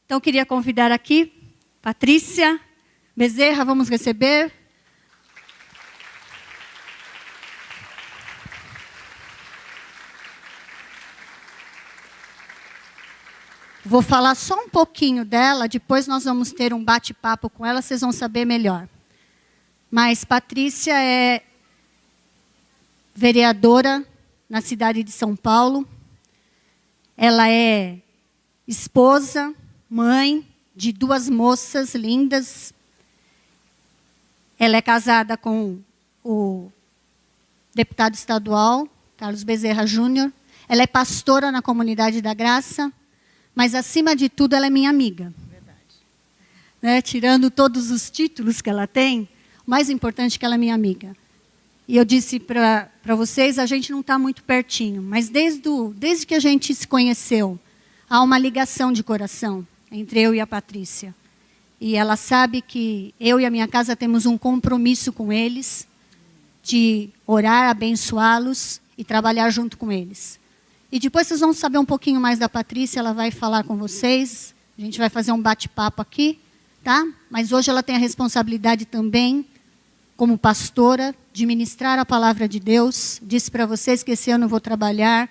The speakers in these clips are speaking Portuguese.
Então, queria convidar aqui Patrícia Bezerra, vamos receber. Vou falar só um pouquinho dela, depois nós vamos ter um bate-papo com ela, vocês vão saber melhor. Mas Patrícia é vereadora na cidade de São Paulo. Ela é esposa, mãe de 2 moças lindas. Ela é casada com o deputado estadual, Carlos Bezerra Júnior. Ela é pastora na Comunidade da Graça. Mas, acima de tudo, ela é minha amiga. Verdade. Né? Tirando todos os títulos que ela tem, o mais importante é que ela é minha amiga. E eu disse para vocês, a gente não está muito pertinho, mas desde que a gente se conheceu, há uma ligação de coração entre eu e a Patrícia. E ela sabe que eu e a minha casa temos um compromisso com eles, de orar, abençoá-los e trabalhar junto com eles. E depois vocês vão saber um pouquinho mais da Patrícia, ela vai falar com vocês, a gente vai fazer um bate-papo aqui, tá? Mas hoje ela tem a responsabilidade também, como pastora, de ministrar a palavra de Deus. Disse para vocês que esse ano eu vou trabalhar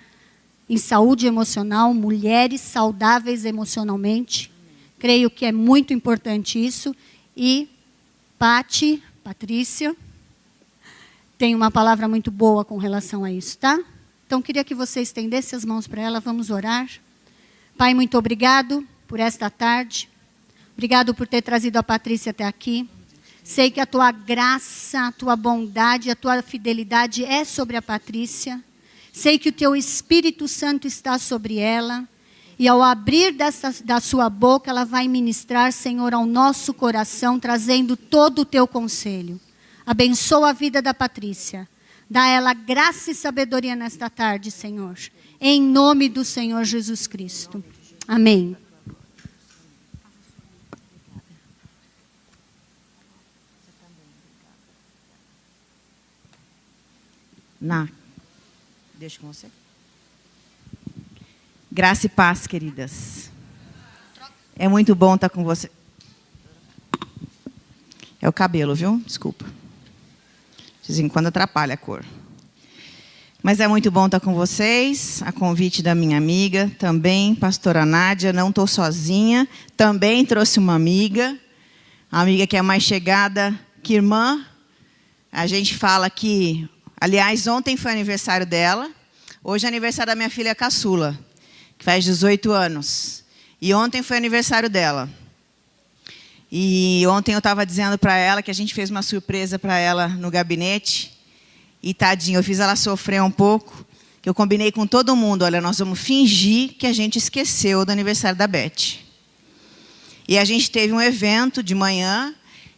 em saúde emocional, mulheres saudáveis emocionalmente. Creio que é muito importante isso. E Patrícia, tem uma palavra muito boa com relação a isso, tá? Então, queria que você estendesse as mãos para ela, vamos orar. Pai, muito obrigado por esta tarde. Obrigado por ter trazido a Patrícia até aqui. Sei que a tua graça, a tua bondade, a tua fidelidade é sobre a Patrícia. Sei que o teu Espírito Santo está sobre ela. E ao abrir da sua boca, ela vai ministrar, Senhor, ao nosso coração, trazendo todo o teu conselho. Abençoa a vida da Patrícia. Dá a ela graça e sabedoria nesta tarde, Senhor. Em nome do Senhor Jesus Cristo. Amém. Deixa com você. Graça e paz, queridas. É muito bom estar com você. É o cabelo, viu? Desculpa. De vez em quando atrapalha a cor. Mas é muito bom estar com vocês, a convite da minha amiga, também, pastora Nádia, não estou sozinha, também trouxe uma amiga que é mais chegada que irmã. A gente fala que, aliás, ontem foi aniversário dela, hoje é aniversário da minha filha caçula, que faz 18 anos. E ontem foi aniversário dela. E ontem eu estava dizendo para ela que a gente fez uma surpresa para ela no gabinete. E tadinha, eu fiz ela sofrer um pouco. Que eu combinei com todo mundo, olha, nós vamos fingir que a gente esqueceu do aniversário da Beth. E a gente teve um evento de manhã.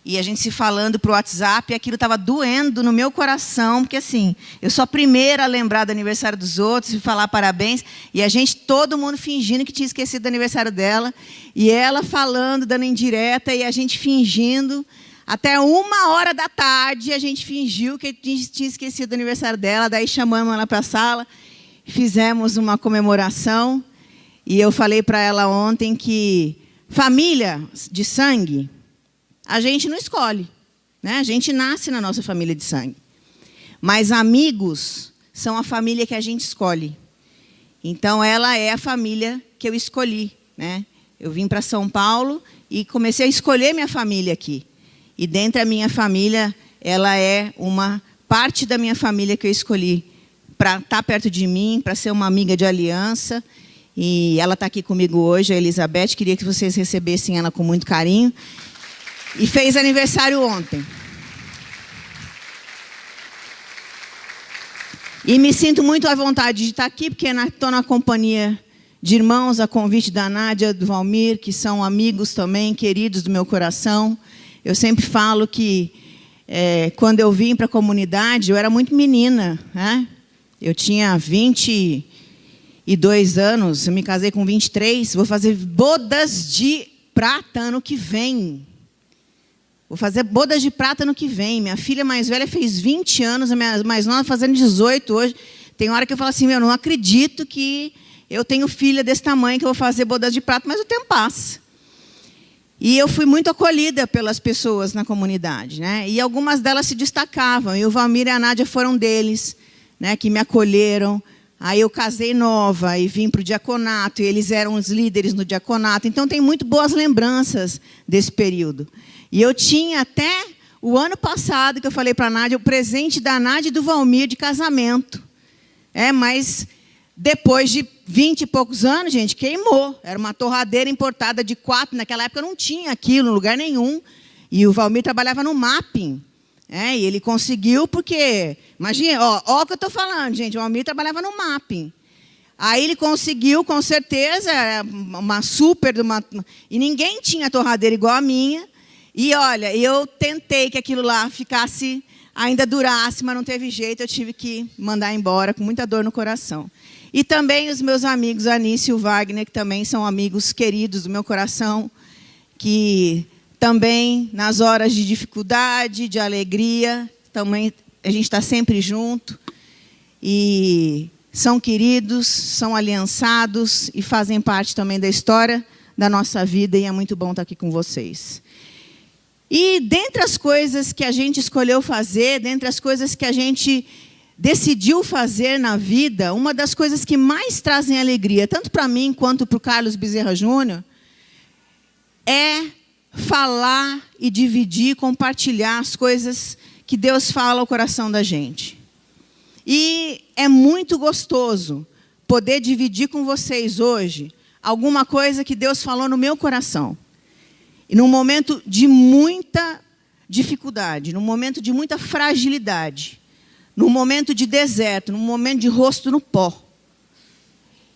E a gente se falando para o WhatsApp, e aquilo estava doendo no meu coração, porque assim, eu sou a primeira a lembrar do aniversário dos outros e falar parabéns, e a gente, todo mundo fingindo que tinha esquecido do aniversário dela, e ela falando, dando indireta, e a gente fingindo, até 1h da tarde, a gente fingiu que tinha esquecido do aniversário dela, daí chamamos ela para a sala, fizemos uma comemoração, e eu falei para ela ontem que família de sangue, a gente não escolhe, né? A gente nasce na nossa família de sangue. Mas amigos são a família que a gente escolhe. Então, ela é a família que eu escolhi, né? Eu vim para São Paulo e comecei a escolher minha família aqui. E dentro da minha família, ela é uma parte da minha família que eu escolhi para estar perto de mim, para ser uma amiga de aliança. E ela está aqui comigo hoje, a Elizabeth. Queria que vocês recebessem ela com muito carinho. E fez aniversário ontem. E me sinto muito à vontade de estar aqui, porque estou na companhia de irmãos, a convite da Nádia, do Valmir, que são amigos também, queridos do meu coração. Eu sempre falo que, quando eu vim para a comunidade, eu era muito menina, né? Eu tinha 22 anos, eu me casei com 23, vou fazer bodas de prata ano que vem. Vou fazer bodas de prata no que vem. Minha filha mais velha fez 20 anos, a minha mais nova fazendo 18 hoje. Tem hora que eu falo assim, eu não acredito que eu tenho filha desse tamanho, que eu vou fazer bodas de prata, mas o tempo passa. E eu fui muito acolhida pelas pessoas na comunidade, né? E algumas delas se destacavam. E o Valmir e a Nádia foram deles, né, que me acolheram. Aí eu casei nova e vim para o diaconato. E eles eram os líderes no diaconato. Então, tem muito boas lembranças desse período. E eu tinha até o ano passado, que eu falei para a Nádia, o presente da Nádia e do Valmir de casamento. Mas depois de 20 e poucos anos, gente, queimou. Era uma torradeira importada de 4. Naquela época não tinha aquilo em lugar nenhum. E o Valmir trabalhava no mapping. E ele conseguiu porque... Imagina, ó o que eu estou falando, gente. O Valmir trabalhava no mapping. Aí ele conseguiu, com certeza, uma super... E ninguém tinha torradeira igual a minha. E, olha, eu tentei que aquilo lá ficasse... ainda durasse, mas não teve jeito. Eu tive que mandar embora com muita dor no coração. E também os meus amigos, a Anice e o Wagner, que também são amigos queridos do meu coração, que também, nas horas de dificuldade, de alegria, também a gente está sempre junto. E são queridos, são aliançados e fazem parte também da história da nossa vida. E é muito bom estar aqui com vocês. E dentre as coisas que a gente escolheu fazer, dentre as coisas que a gente decidiu fazer na vida, uma das coisas que mais trazem alegria, tanto para mim quanto para o Carlos Bezerra Júnior, é falar e dividir, compartilhar as coisas que Deus fala ao coração da gente. E é muito gostoso poder dividir com vocês hoje alguma coisa que Deus falou no meu coração. E num momento de muita dificuldade, num momento de muita fragilidade, num momento de deserto, num momento de rosto no pó.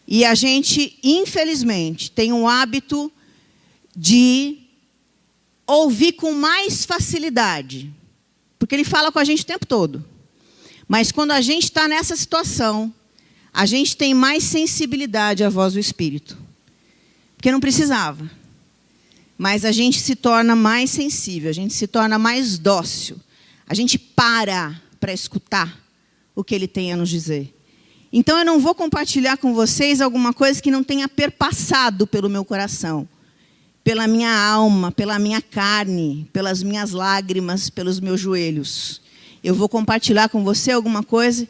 E a gente, infelizmente, tem um hábito de ouvir com mais facilidade, porque ele fala com a gente o tempo todo. Mas quando a gente está nessa situação, a gente tem mais sensibilidade à voz do Espírito. Porque não precisava. Mas a gente se torna mais sensível, a gente se torna mais dócil. A gente para escutar o que ele tem a nos dizer. Então, eu não vou compartilhar com vocês alguma coisa que não tenha perpassado pelo meu coração, pela minha alma, pela minha carne, pelas minhas lágrimas, pelos meus joelhos. Eu vou compartilhar com você alguma coisa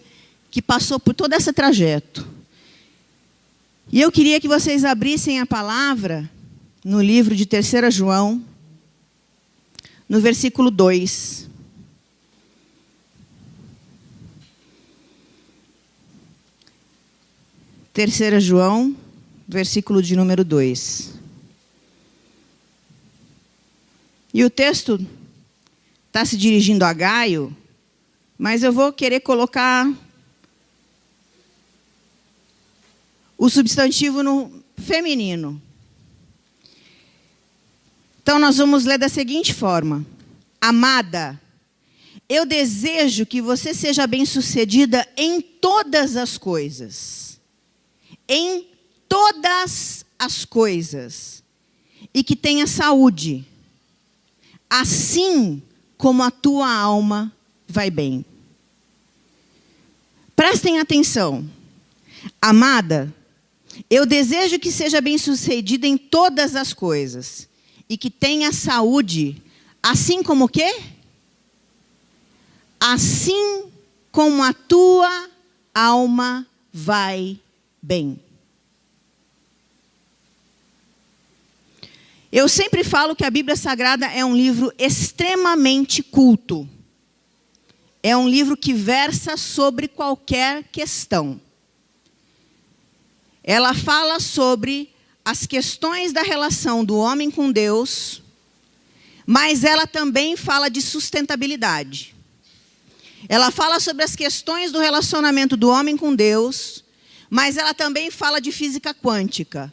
que passou por todo esse trajeto. E eu queria que vocês abrissem a palavra no livro de 3 João, no versículo 2. Terceira João, versículo de número 2. E o texto está se dirigindo a Gaio, mas eu vou querer colocar o substantivo no feminino. Então, nós vamos ler da seguinte forma. Amada, eu desejo que você seja bem-sucedida em todas as coisas. Em todas as coisas. E que tenha saúde. Assim como a tua alma vai bem. Prestem atenção. Amada, eu desejo que seja bem-sucedida em todas as coisas. E que tenha saúde, assim como o quê? Assim como a tua alma vai bem. Eu sempre falo que a Bíblia Sagrada é um livro extremamente culto. É um livro que versa sobre qualquer questão. Ela fala sobre as questões da relação do homem com Deus, mas ela também fala de sustentabilidade. Ela fala sobre as questões do relacionamento do homem com Deus, mas ela também fala de física quântica.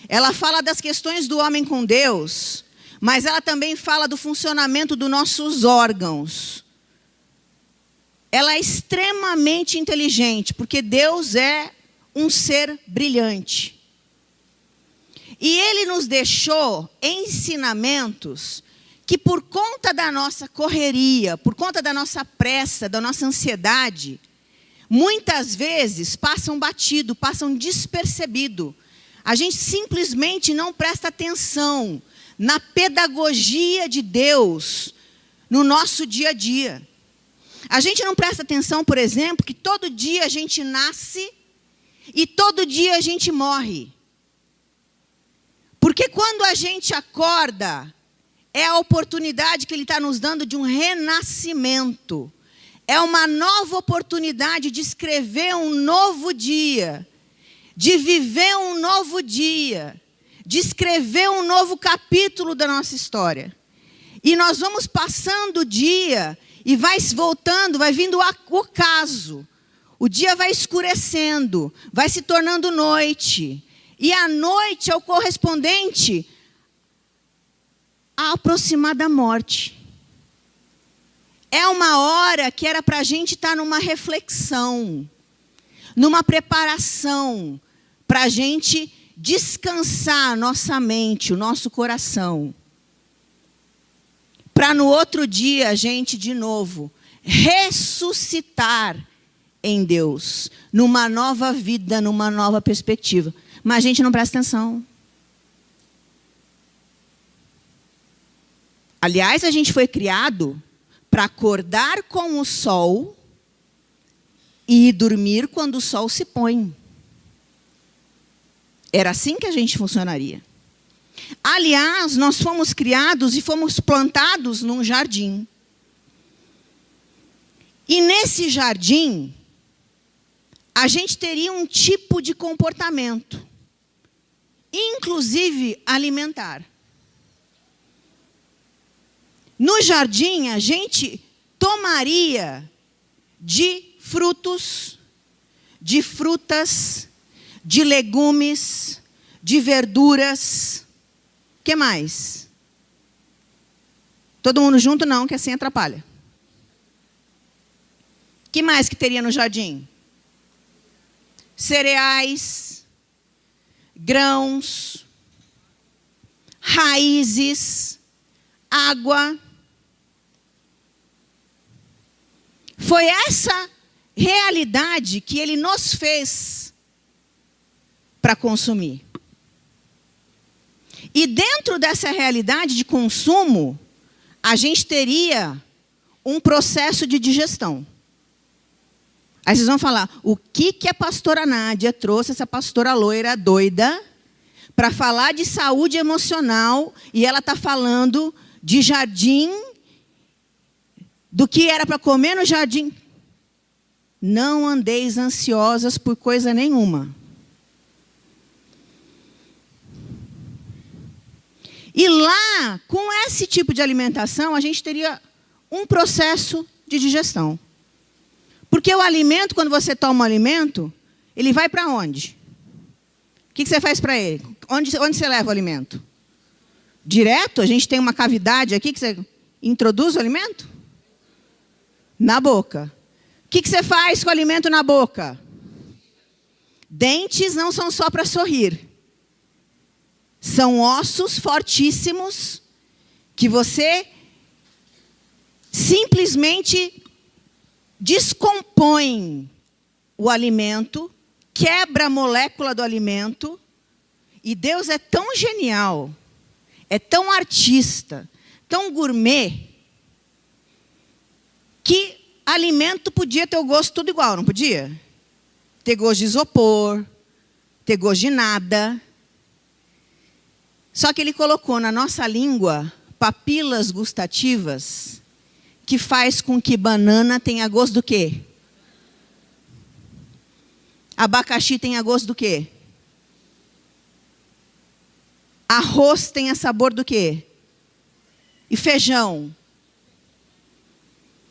Ela fala das questões do homem com Deus, mas ela também fala do funcionamento dos nossos órgãos. Ela é extremamente inteligente, porque Deus é um ser brilhante. E Ele nos deixou ensinamentos que, por conta da nossa correria, por conta da nossa pressa, da nossa ansiedade, muitas vezes passam batido, passam despercebido. A gente simplesmente não presta atenção na pedagogia de Deus no nosso dia a dia. A gente não presta atenção, por exemplo, que todo dia a gente nasce e todo dia a gente morre. Porque quando a gente acorda, é a oportunidade que Ele está nos dando de um renascimento. É uma nova oportunidade de escrever um novo dia, de viver um novo dia, de escrever um novo capítulo da nossa história. E nós vamos passando o dia e vai voltando, vai vindo o ocaso. O dia vai escurecendo, vai se tornando noite. E a noite é o correspondente a aproximar da morte. É uma hora que era para a gente estar numa reflexão, numa preparação, para a gente descansar a nossa mente, o nosso coração. Para no outro dia a gente, de novo, ressuscitar em Deus, numa nova vida, numa nova perspectiva. Mas a gente não presta atenção. Aliás, a gente foi criado para acordar com o sol e dormir quando o sol se põe. Era assim que a gente funcionaria. Aliás, nós fomos criados e fomos plantados num jardim. E nesse jardim, a gente teria um tipo de comportamento, inclusive alimentar. No jardim, a gente tomaria de frutos, de frutas, de legumes, de verduras. O que mais? Todo mundo junto não, que assim atrapalha. O que mais que teria no jardim? Cereais, grãos, raízes, água. Foi essa realidade que Ele nos fez para consumir. E dentro dessa realidade de consumo, a gente teria um processo de digestão. Aí vocês vão falar, o que a pastora Nádia trouxe, essa pastora loira doida, para falar de saúde emocional, e ela está falando de jardim, do que era para comer no jardim. Não andeis ansiosas por coisa nenhuma. E lá, com esse tipo de alimentação, a gente teria um processo de digestão. Porque o alimento, quando você toma um alimento, ele vai para onde? O que você faz para ele? Onde você leva o alimento? Direto? A gente tem uma cavidade aqui que você introduz o alimento? Na boca. O que você faz com o alimento na boca? Dentes não são só para sorrir. São ossos fortíssimos que você simplesmente descompõe o alimento, quebra a molécula do alimento. E Deus é tão genial, é tão artista, tão gourmet, que alimento podia ter o gosto tudo igual, não podia? Ter gosto de isopor, ter gosto de nada. Só que Ele colocou na nossa língua papilas gustativas que faz com que banana tenha gosto do quê? Abacaxi tenha gosto do quê? Arroz tenha sabor do quê? E feijão?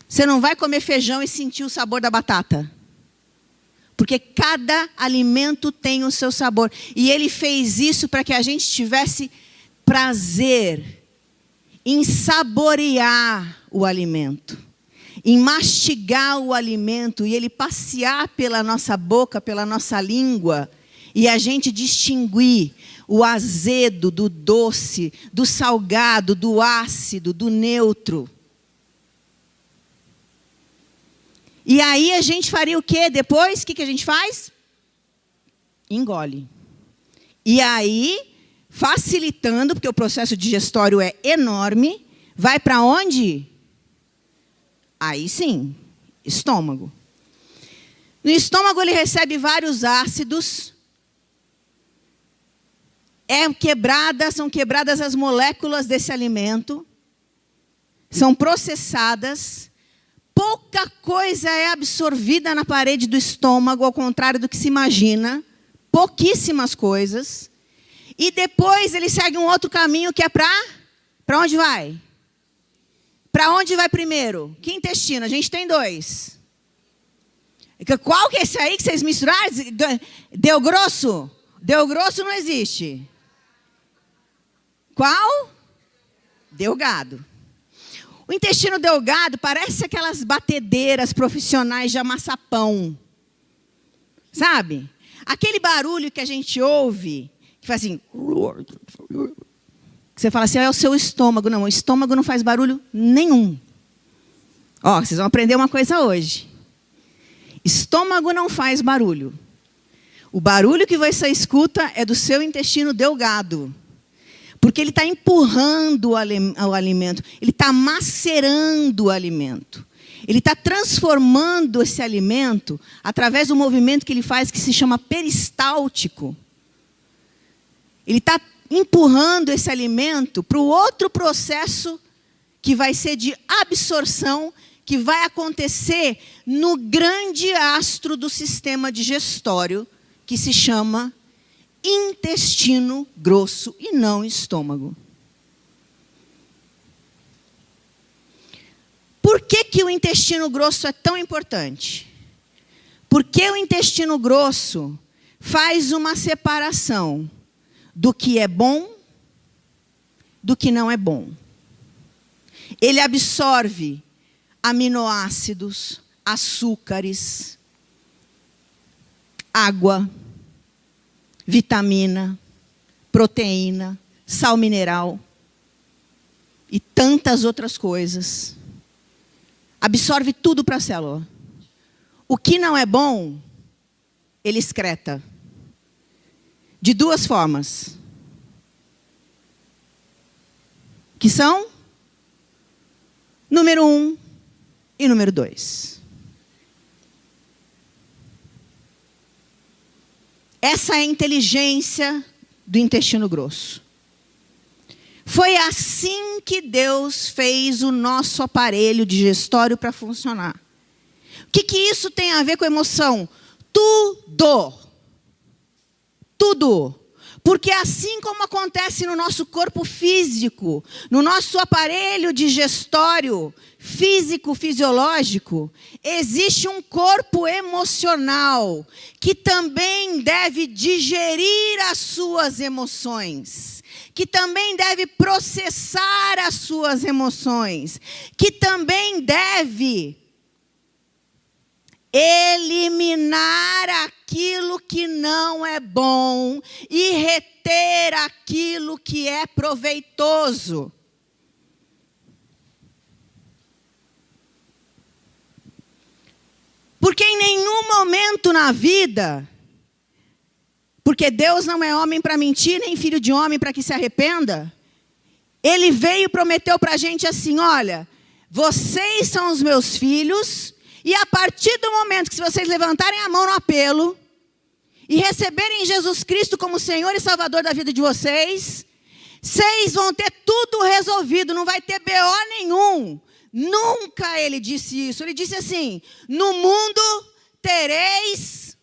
Você não vai comer feijão e sentir o sabor da batata. Porque cada alimento tem o seu sabor. E Ele fez isso para que a gente tivesse prazer em saborear o alimento, em mastigar o alimento e ele passear pela nossa boca, pela nossa língua, e a gente distinguir o azedo do doce, do salgado, do ácido, do neutro. E aí a gente faria o quê depois? O que a gente faz? Engole. E aí facilitando, porque o processo digestório é enorme, vai para onde? Aí sim, estômago. No estômago ele recebe vários ácidos. São quebradas as moléculas desse alimento. São processadas. Pouca coisa é absorvida na parede do estômago, ao contrário do que se imagina. Pouquíssimas coisas. E depois ele segue um outro caminho que é para onde vai? Para onde vai primeiro? Que intestino? A gente tem 2. Qual que é esse aí que vocês misturaram? Deu grosso? Deu grosso não existe. Qual? Delgado. O intestino delgado parece aquelas batedeiras profissionais de amassar pão. Sabe? Aquele barulho que a gente ouve, que faz assim... Você fala assim, é o seu estômago. Não, o estômago não faz barulho nenhum. Ó, vocês vão aprender uma coisa hoje. Estômago não faz barulho. O barulho que você escuta é do seu intestino delgado. Porque ele está empurrando o alimento. Ele está macerando o alimento. Ele está transformando esse alimento através do movimento que ele faz, que se chama peristáltico. Ele está empurrando esse alimento para o outro processo que vai ser de absorção, que vai acontecer no grande astro do sistema digestório, que se chama intestino grosso e não estômago. Por que o intestino grosso é tão importante? Porque o intestino grosso faz uma separação do que é bom, do que não é bom. Ele absorve aminoácidos, açúcares, água, vitamina, proteína, sal mineral e tantas outras coisas. Absorve tudo para a célula. O que não é bom, ele excreta. De 2 formas. Que são? Número 1 e número 2. Essa é a inteligência do intestino grosso. Foi assim que Deus fez o nosso aparelho digestório para funcionar. O que isso tem a ver com emoção? Tudo. Tudo. Porque assim como acontece no nosso corpo físico, no nosso aparelho digestório físico, fisiológico, existe um corpo emocional que também deve digerir as suas emoções, que também deve processar as suas emoções, que também deve eliminar aquilo que não é bom e reter aquilo que é proveitoso. Porque em nenhum momento na vida, porque Deus não é homem para mentir, nem filho de homem para que se arrependa, Ele veio e prometeu para a gente assim, olha, vocês são os meus filhos, e a partir do momento que vocês levantarem a mão no apelo e receberem Jesus Cristo como Senhor e Salvador da vida de vocês, vocês vão ter tudo resolvido, não vai ter BO nenhum. Nunca ele disse isso. Ele disse assim, no mundo tereis,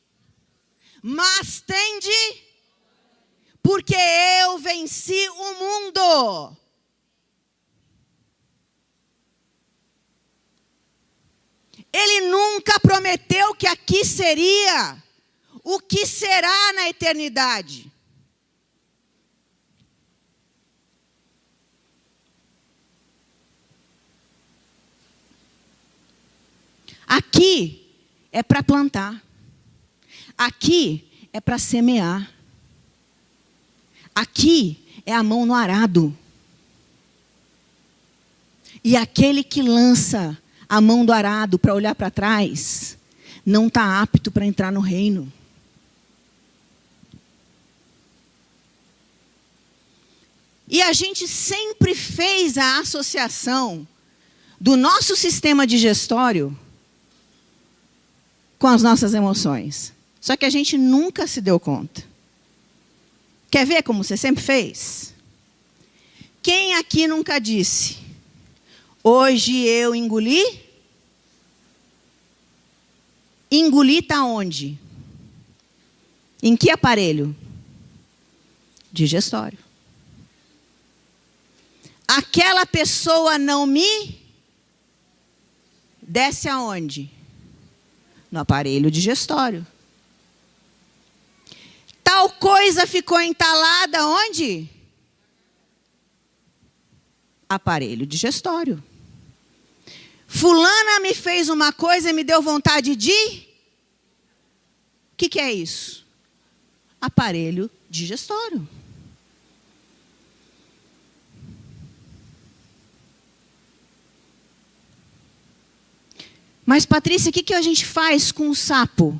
mas tende, porque eu venci o mundo. Ele nunca prometeu que aqui seria o que será na eternidade. Aqui é para plantar. Aqui é para semear. Aqui é a mão no arado. E aquele que lança a mão do arado para olhar para trás, não está apto para entrar no reino. E a gente sempre fez a associação do nosso sistema digestório com as nossas emoções. Só que a gente nunca se deu conta. Quer ver como você sempre fez? Quem aqui nunca disse: hoje eu engoli? Engoli está onde? Em que aparelho? Digestório. Aquela pessoa não me desce aonde? No aparelho digestório. Tal coisa ficou entalada onde? Aparelho digestório. Fulana me fez uma coisa e me deu vontade de... O que é isso? Aparelho digestório. Mas, Patrícia, o que a gente faz com o sapo?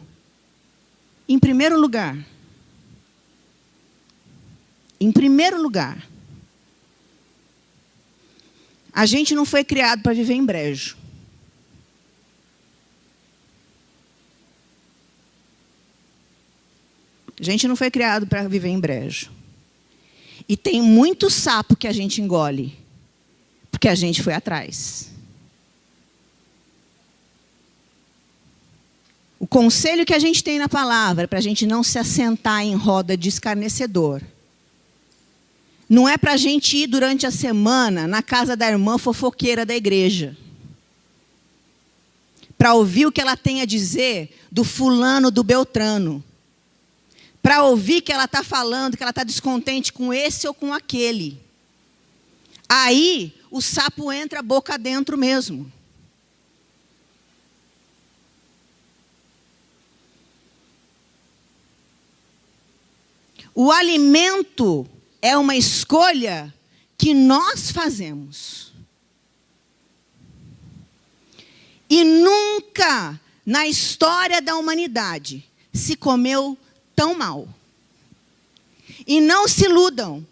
Em primeiro lugar, a gente não foi criado para viver em brejo. A gente não foi criado para viver em brejo. E tem muito sapo que a gente engole, porque a gente foi atrás. O conselho que a gente tem na palavra, para a gente não se assentar em roda de escarnecedor, não é para a gente ir durante a semana na casa da irmã fofoqueira da igreja, para ouvir o que ela tem a dizer do fulano, do beltrano, para ouvir que ela está falando, que ela está descontente com esse ou com aquele. Aí o sapo entra boca dentro mesmo. O alimento é uma escolha que nós fazemos. E nunca na história da humanidade se comeu tão mal. E não se iludam.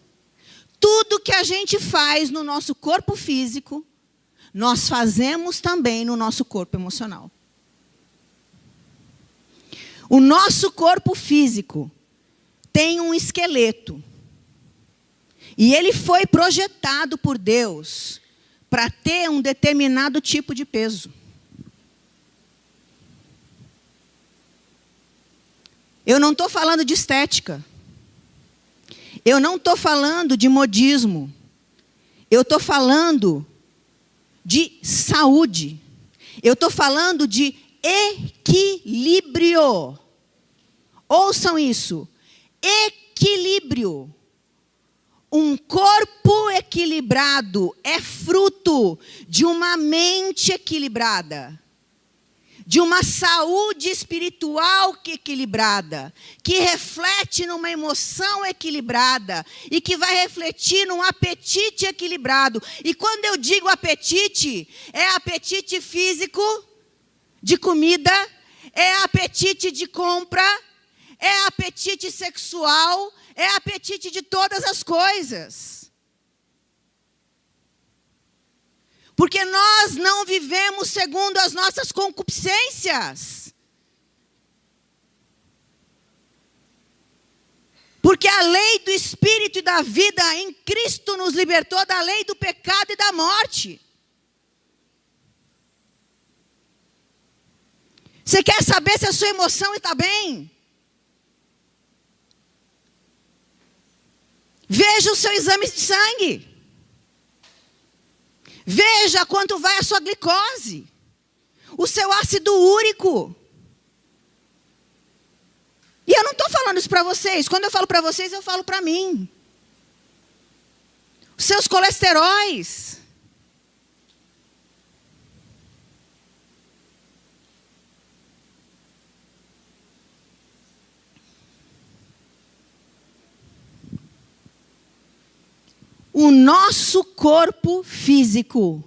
Tudo que a gente faz no nosso corpo físico, nós fazemos também no nosso corpo emocional. O nosso corpo físico tem um esqueleto. E ele foi projetado por Deus para ter um determinado tipo de peso. Eu não estou falando de estética. Eu não estou falando de modismo. Eu estou falando de saúde. Eu estou falando de equilíbrio. Ouçam isso. Equilíbrio. Um corpo equilibrado é fruto de uma mente equilibrada, de uma saúde espiritual equilibrada, que reflete numa emoção equilibrada e que vai refletir num apetite equilibrado. E quando eu digo apetite, é apetite físico de comida, é apetite de compra, é apetite sexual, é apetite de todas as coisas. Porque nós não vivemos segundo as nossas concupiscências. Porque a lei do Espírito e da vida em Cristo nos libertou da lei do pecado e da morte. Você quer saber se a sua emoção está bem? Veja o seu exame de sangue. Veja quanto vai a sua glicose. O seu ácido úrico. E eu não estou falando isso para vocês. Quando eu falo para vocês, eu falo para mim. Os seus colesteróis. O nosso corpo físico,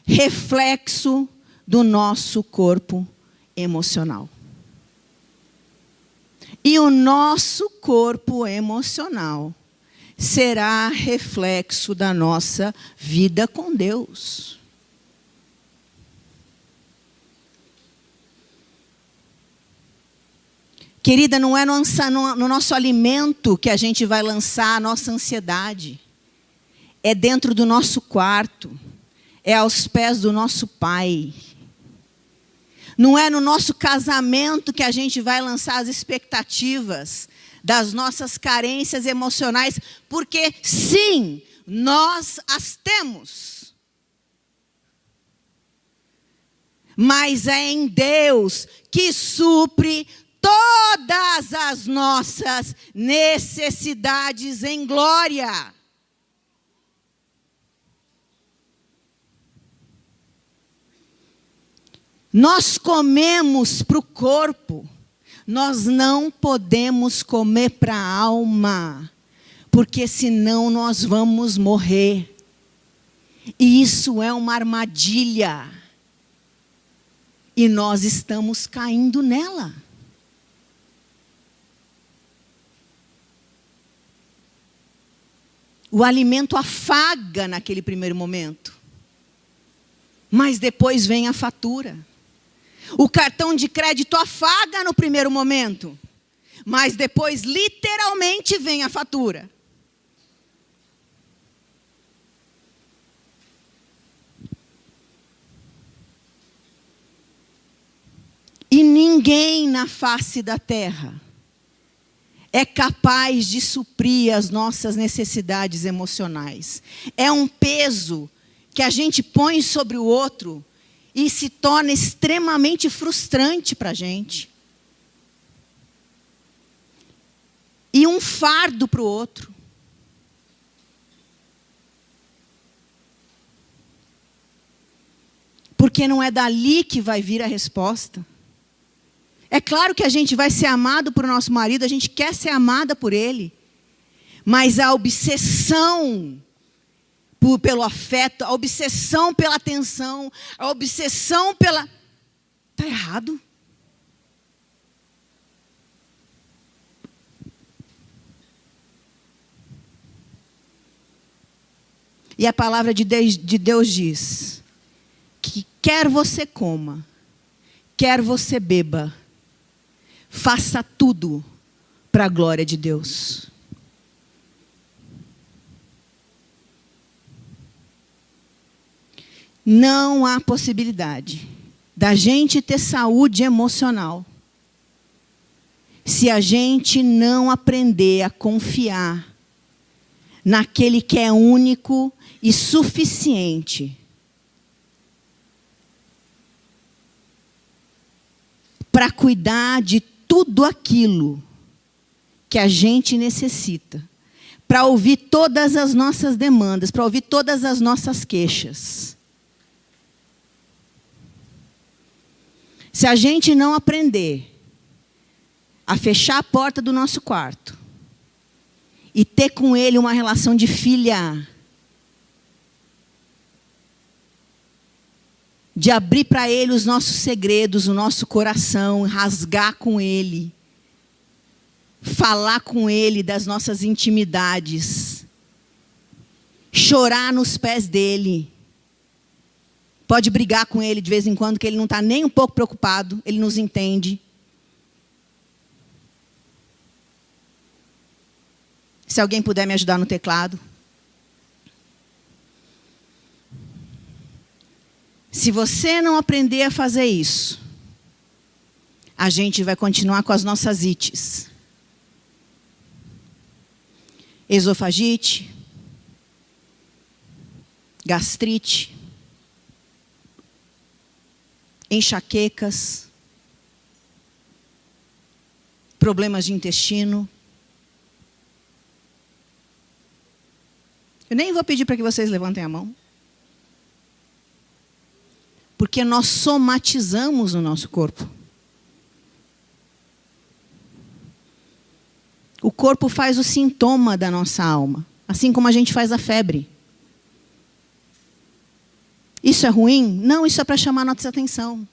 reflexo do nosso corpo emocional. E o nosso corpo emocional será reflexo da nossa vida com Deus. Querida, não é no nosso alimento que a gente vai lançar a nossa ansiedade. É dentro do nosso quarto. É aos pés do nosso Pai. Não é no nosso casamento que a gente vai lançar as expectativas das nossas carências emocionais, porque sim, nós as temos. Mas é em Deus que supre todas as nossas necessidades em glória. Nós comemos para o corpo, nós não podemos comer para a alma, porque senão nós vamos morrer. E isso é uma armadilha. E nós estamos caindo nela. O alimento afaga naquele primeiro momento. Mas depois vem a fatura. O cartão de crédito afaga no primeiro momento. Mas depois, literalmente, vem a fatura. E ninguém na face da terra é capaz de suprir as nossas necessidades emocionais. É um peso que a gente põe sobre o outro e se torna extremamente frustrante para a gente. E um fardo para o outro. Porque não é dali que vai vir a resposta. É claro que a gente vai ser amado por nosso marido, a gente quer ser amada por ele. Mas a obsessão pelo afeto, a obsessão pela atenção, a obsessão pela... Está errado. E a palavra de Deus diz que quer você coma, quer você beba, faça tudo para a glória de Deus. Não há possibilidade da gente ter saúde emocional se a gente não aprender a confiar naquele que é único e suficiente para cuidar de tudo aquilo que a gente necessita, para ouvir todas as nossas demandas, para ouvir todas as nossas queixas. Se a gente não aprender a fechar a porta do nosso quarto e ter com ele uma relação de filha, de abrir para ele os nossos segredos, o nosso coração, rasgar com ele, falar com ele das nossas intimidades, chorar nos pés dele. Pode brigar com ele de vez em quando, que ele não está nem um pouco preocupado, ele nos entende. Se alguém puder me ajudar no teclado. Se você não aprender a fazer isso, a gente vai continuar com as nossas ites. Esofagite, gastrite, enxaquecas, problemas de intestino. Eu nem vou pedir para que vocês levantem a mão. Porque nós somatizamos o nosso corpo. O corpo faz o sintoma da nossa alma, assim como a gente faz a febre. Isso é ruim? Não, isso é para chamar a nossa atenção.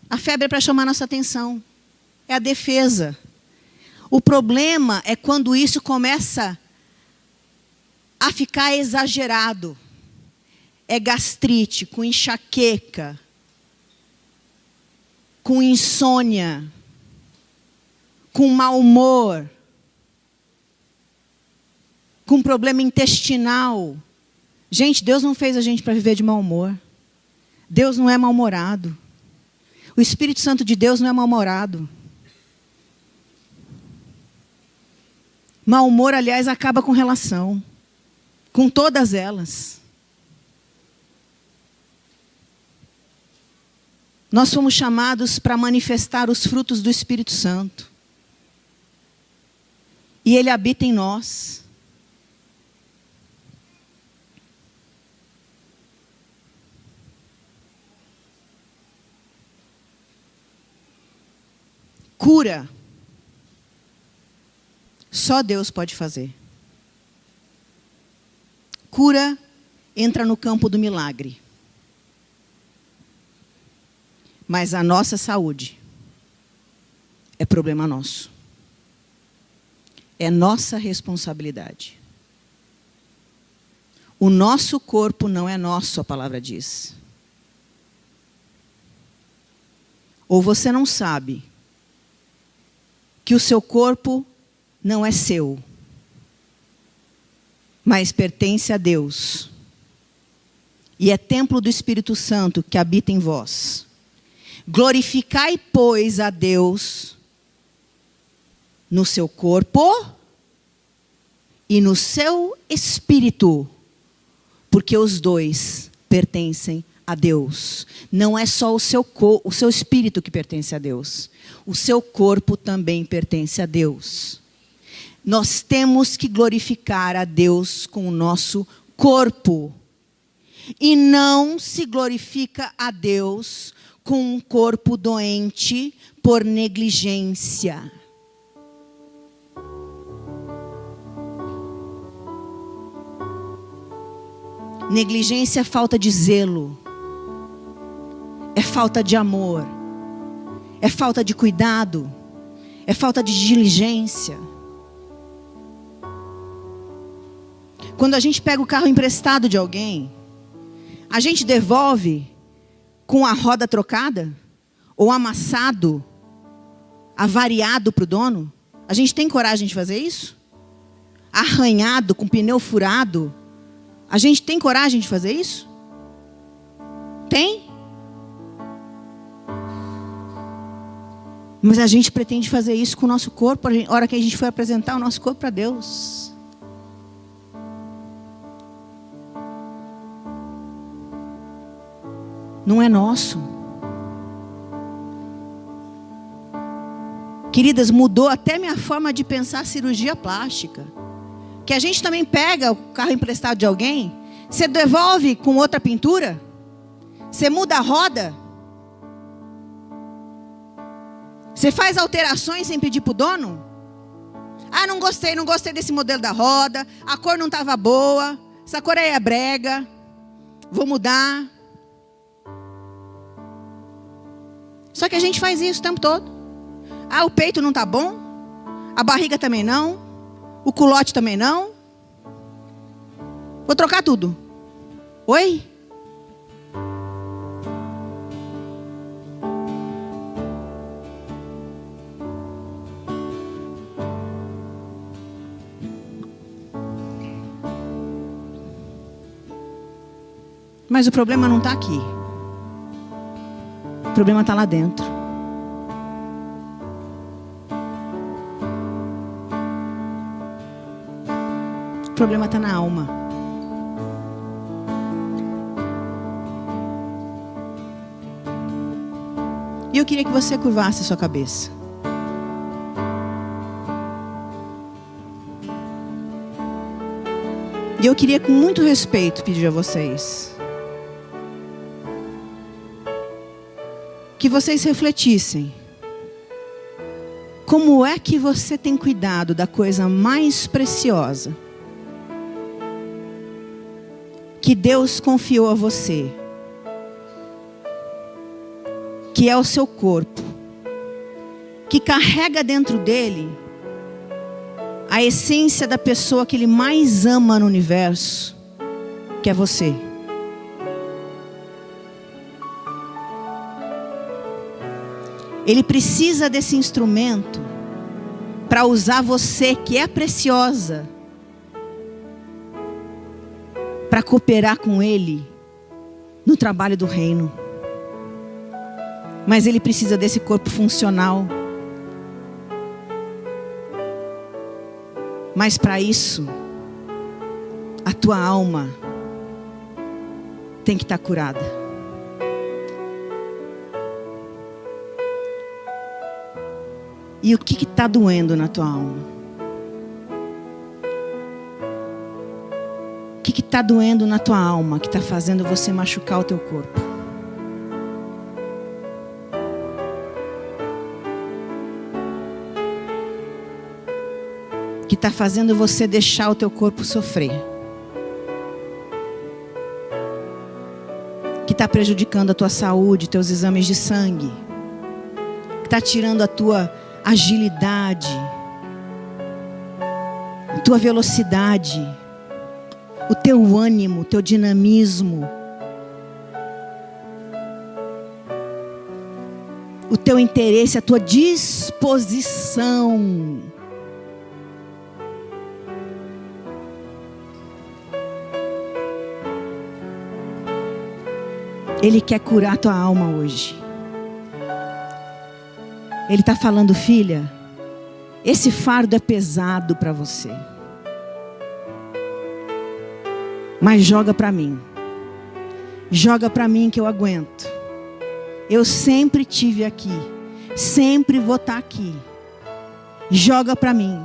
A febre é para chamar a nossa atenção. É a defesa. O problema é quando isso começa a ficar exagerado. É gastrite, com enxaqueca, com insônia, com mau humor, com problema intestinal. Gente, Deus não fez a gente para viver de mau humor. Deus não é mal-humorado. O Espírito Santo de Deus não é mal-humorado. Mau humor, aliás, acaba com relação. Com todas elas. Nós fomos chamados para manifestar os frutos do Espírito Santo. E Ele habita em nós. Cura. Só Deus pode fazer. Cura entra no campo do milagre. Mas a nossa saúde é problema nosso. É nossa responsabilidade. O nosso corpo não é nosso, a palavra diz. Ou você não sabe que o seu corpo não é seu, mas pertence a Deus. E é templo do Espírito Santo que habita em vós. Glorificai, pois, a Deus no seu corpo e no seu espírito, porque os dois pertencem a Deus. Não é só o seu espírito que pertence a Deus. O seu corpo também pertence a Deus. Nós temos que glorificar a Deus com o nosso corpo. E não se glorifica a Deus com um corpo doente por negligência. Negligência é falta de zelo. É falta de amor. É falta de cuidado. É falta de diligência. Quando a gente pega o carro emprestado de alguém, a gente devolve com a roda trocada? Ou amassado, avariado para o dono? A gente tem coragem de fazer isso? Arranhado, com pneu furado? A gente tem coragem de fazer isso? Tem? Mas a gente pretende fazer isso com o nosso corpo, na hora que a gente for apresentar o nosso corpo para Deus. Não é nosso. Queridas, mudou até minha forma de pensar cirurgia plástica. Que a gente também pega o carro emprestado de alguém, você devolve com outra pintura, você muda a roda, você faz alterações sem pedir para o dono. Ah, não gostei desse modelo da roda, a cor não estava boa, essa cor aí é brega, vou mudar. Só que a gente faz isso o tempo todo. Ah, o peito não está bom, a barriga também não, o culote também não. Vou trocar tudo. Oi? Mas o problema não está aqui. O problema está lá dentro. O problema está na alma. E eu queria que você curvasse a sua cabeça. E eu queria, com muito respeito, pedir a vocês que vocês refletissem. Como é que você tem cuidado da coisa mais preciosa que Deus confiou a você, que é o seu corpo, que carrega dentro dele a essência da pessoa que Ele mais ama no universo, que é você. Ele precisa desse instrumento para usar você, que é preciosa, para cooperar com Ele no trabalho do reino. Mas Ele precisa desse corpo funcional. Mas para isso, a tua alma tem que estar curada. E o que está doendo na tua alma? O que está doendo na tua alma que está fazendo você machucar o teu corpo? Que está fazendo você deixar o teu corpo sofrer? Que está prejudicando a tua saúde, teus exames de sangue? Que está tirando a tua agilidade, a tua velocidade, o teu ânimo, o teu dinamismo, o teu interesse, a tua disposição. Ele quer curar a tua alma hoje. Ele está falando, filha, esse fardo é pesado para você. Mas joga para mim. Joga para mim que eu aguento. Eu sempre tive aqui. Sempre vou estar aqui. Joga para mim.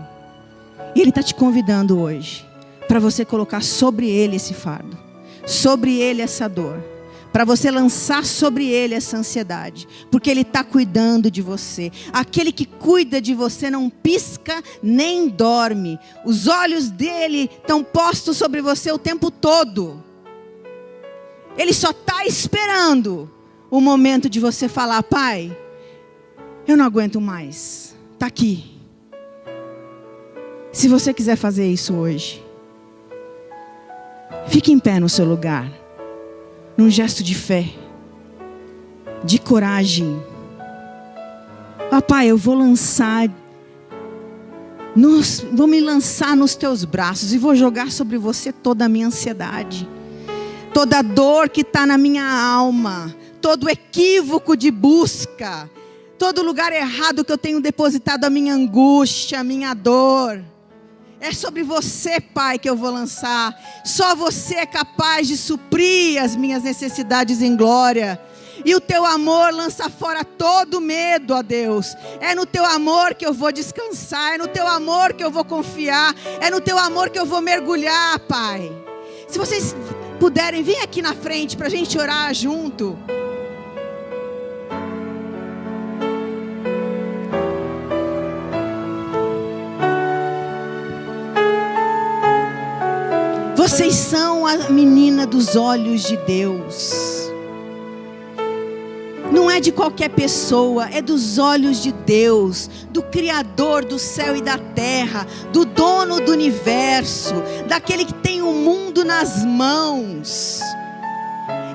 E Ele está te convidando hoje para você colocar sobre Ele esse fardo. Sobre Ele essa dor. Para você lançar sobre Ele essa ansiedade. Porque Ele está cuidando de você. Aquele que cuida de você não pisca nem dorme. Os olhos dEle estão postos sobre você o tempo todo. Ele só está esperando o momento de você falar, Pai, eu não aguento mais. Está aqui. Se você quiser fazer isso hoje, fique em pé no seu lugar. Num gesto de fé, de coragem. Papai, eu vou me lançar nos teus braços e vou jogar sobre você toda a minha ansiedade, toda a dor que está na minha alma, todo equívoco de busca, todo lugar errado que eu tenho depositado a minha angústia, a minha dor. É sobre você, Pai, que eu vou lançar. Só você é capaz de suprir as minhas necessidades em glória. E o teu amor lança fora todo medo, ó Deus. É no teu amor que eu vou descansar. É no teu amor que eu vou confiar. É no teu amor que eu vou mergulhar, Pai. Se vocês puderem, vem aqui na frente para a gente orar junto. Vocês são a menina dos olhos de Deus. Não é de qualquer pessoa, é dos olhos de Deus, do Criador do céu e da terra, do dono do universo, daquele que tem o mundo nas mãos.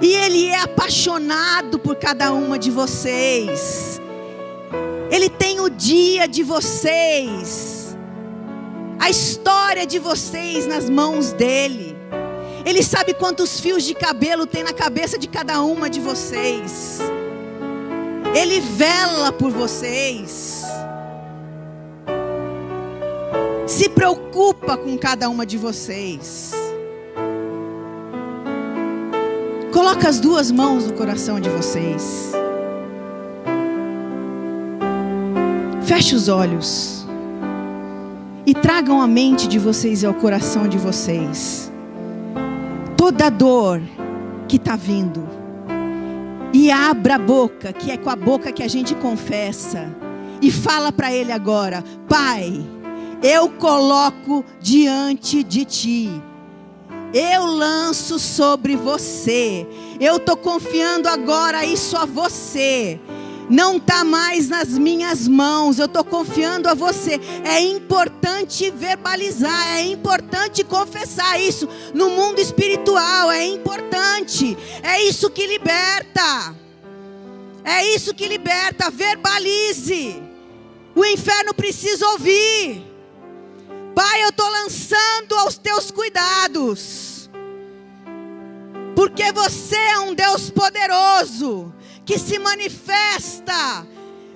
E Ele é apaixonado por cada uma de vocês. Ele tem o dia de vocês, a história de vocês nas mãos dEle. Ele sabe quantos fios de cabelo tem na cabeça de cada uma de vocês. Ele vela por vocês. Se preocupa com cada uma de vocês. Coloca as duas mãos no coração de vocês. Feche os olhos. E tragam a mente de vocês e ao coração de vocês toda a dor que está vindo. E abra a boca, que é com a boca que a gente confessa. E fala para Ele agora: Pai, eu coloco diante de Ti. Eu lanço sobre você. Eu estou confiando agora isso a você. Não está mais nas minhas mãos, eu estou confiando a você. É importante verbalizar, é importante confessar isso no mundo espiritual, é importante. É isso que liberta. É isso que liberta, verbalize. O inferno precisa ouvir. Pai, eu estou lançando aos teus cuidados. Porque você é um Deus poderoso, que se manifesta.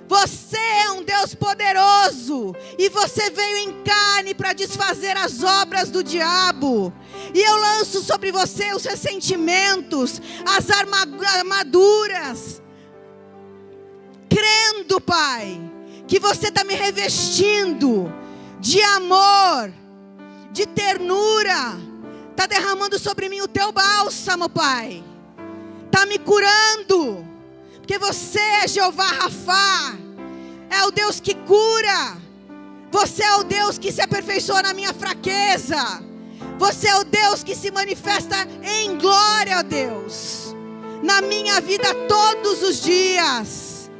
Você é um Deus poderoso. E você veio em carne para desfazer as obras do diabo. E eu lanço sobre você os ressentimentos, as armaduras. Crendo, Pai, que você está me revestindo de amor, de ternura. Está derramando sobre mim o teu bálsamo, Pai. Está me curando. Porque você é Jeová Rafá. É o Deus que cura. Você é o Deus que se aperfeiçoa na minha fraqueza. Você é o Deus que se manifesta em glória, ó Deus, na minha vida todos os dias.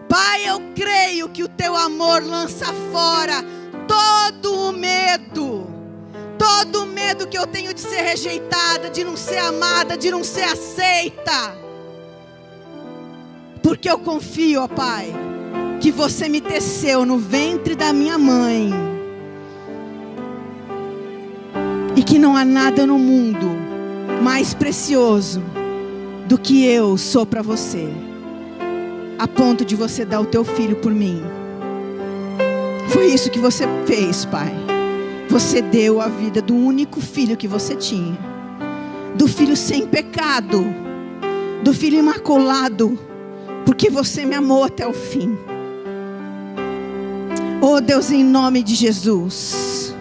Pai, eu creio que o teu amor lança fora todo o medo. Todo o medo que eu tenho de ser rejeitada, de não ser amada, de não ser aceita. Porque eu confio, ó Pai, que você me teceu no ventre da minha mãe. E que não há nada no mundo mais precioso do que eu sou para você. A ponto de você dar o teu filho por mim. Foi isso que você fez, Pai. Você deu a vida do único filho que você tinha. Do filho sem pecado. Do filho imaculado. Porque você me amou até o fim. Oh Deus, em nome de Jesus.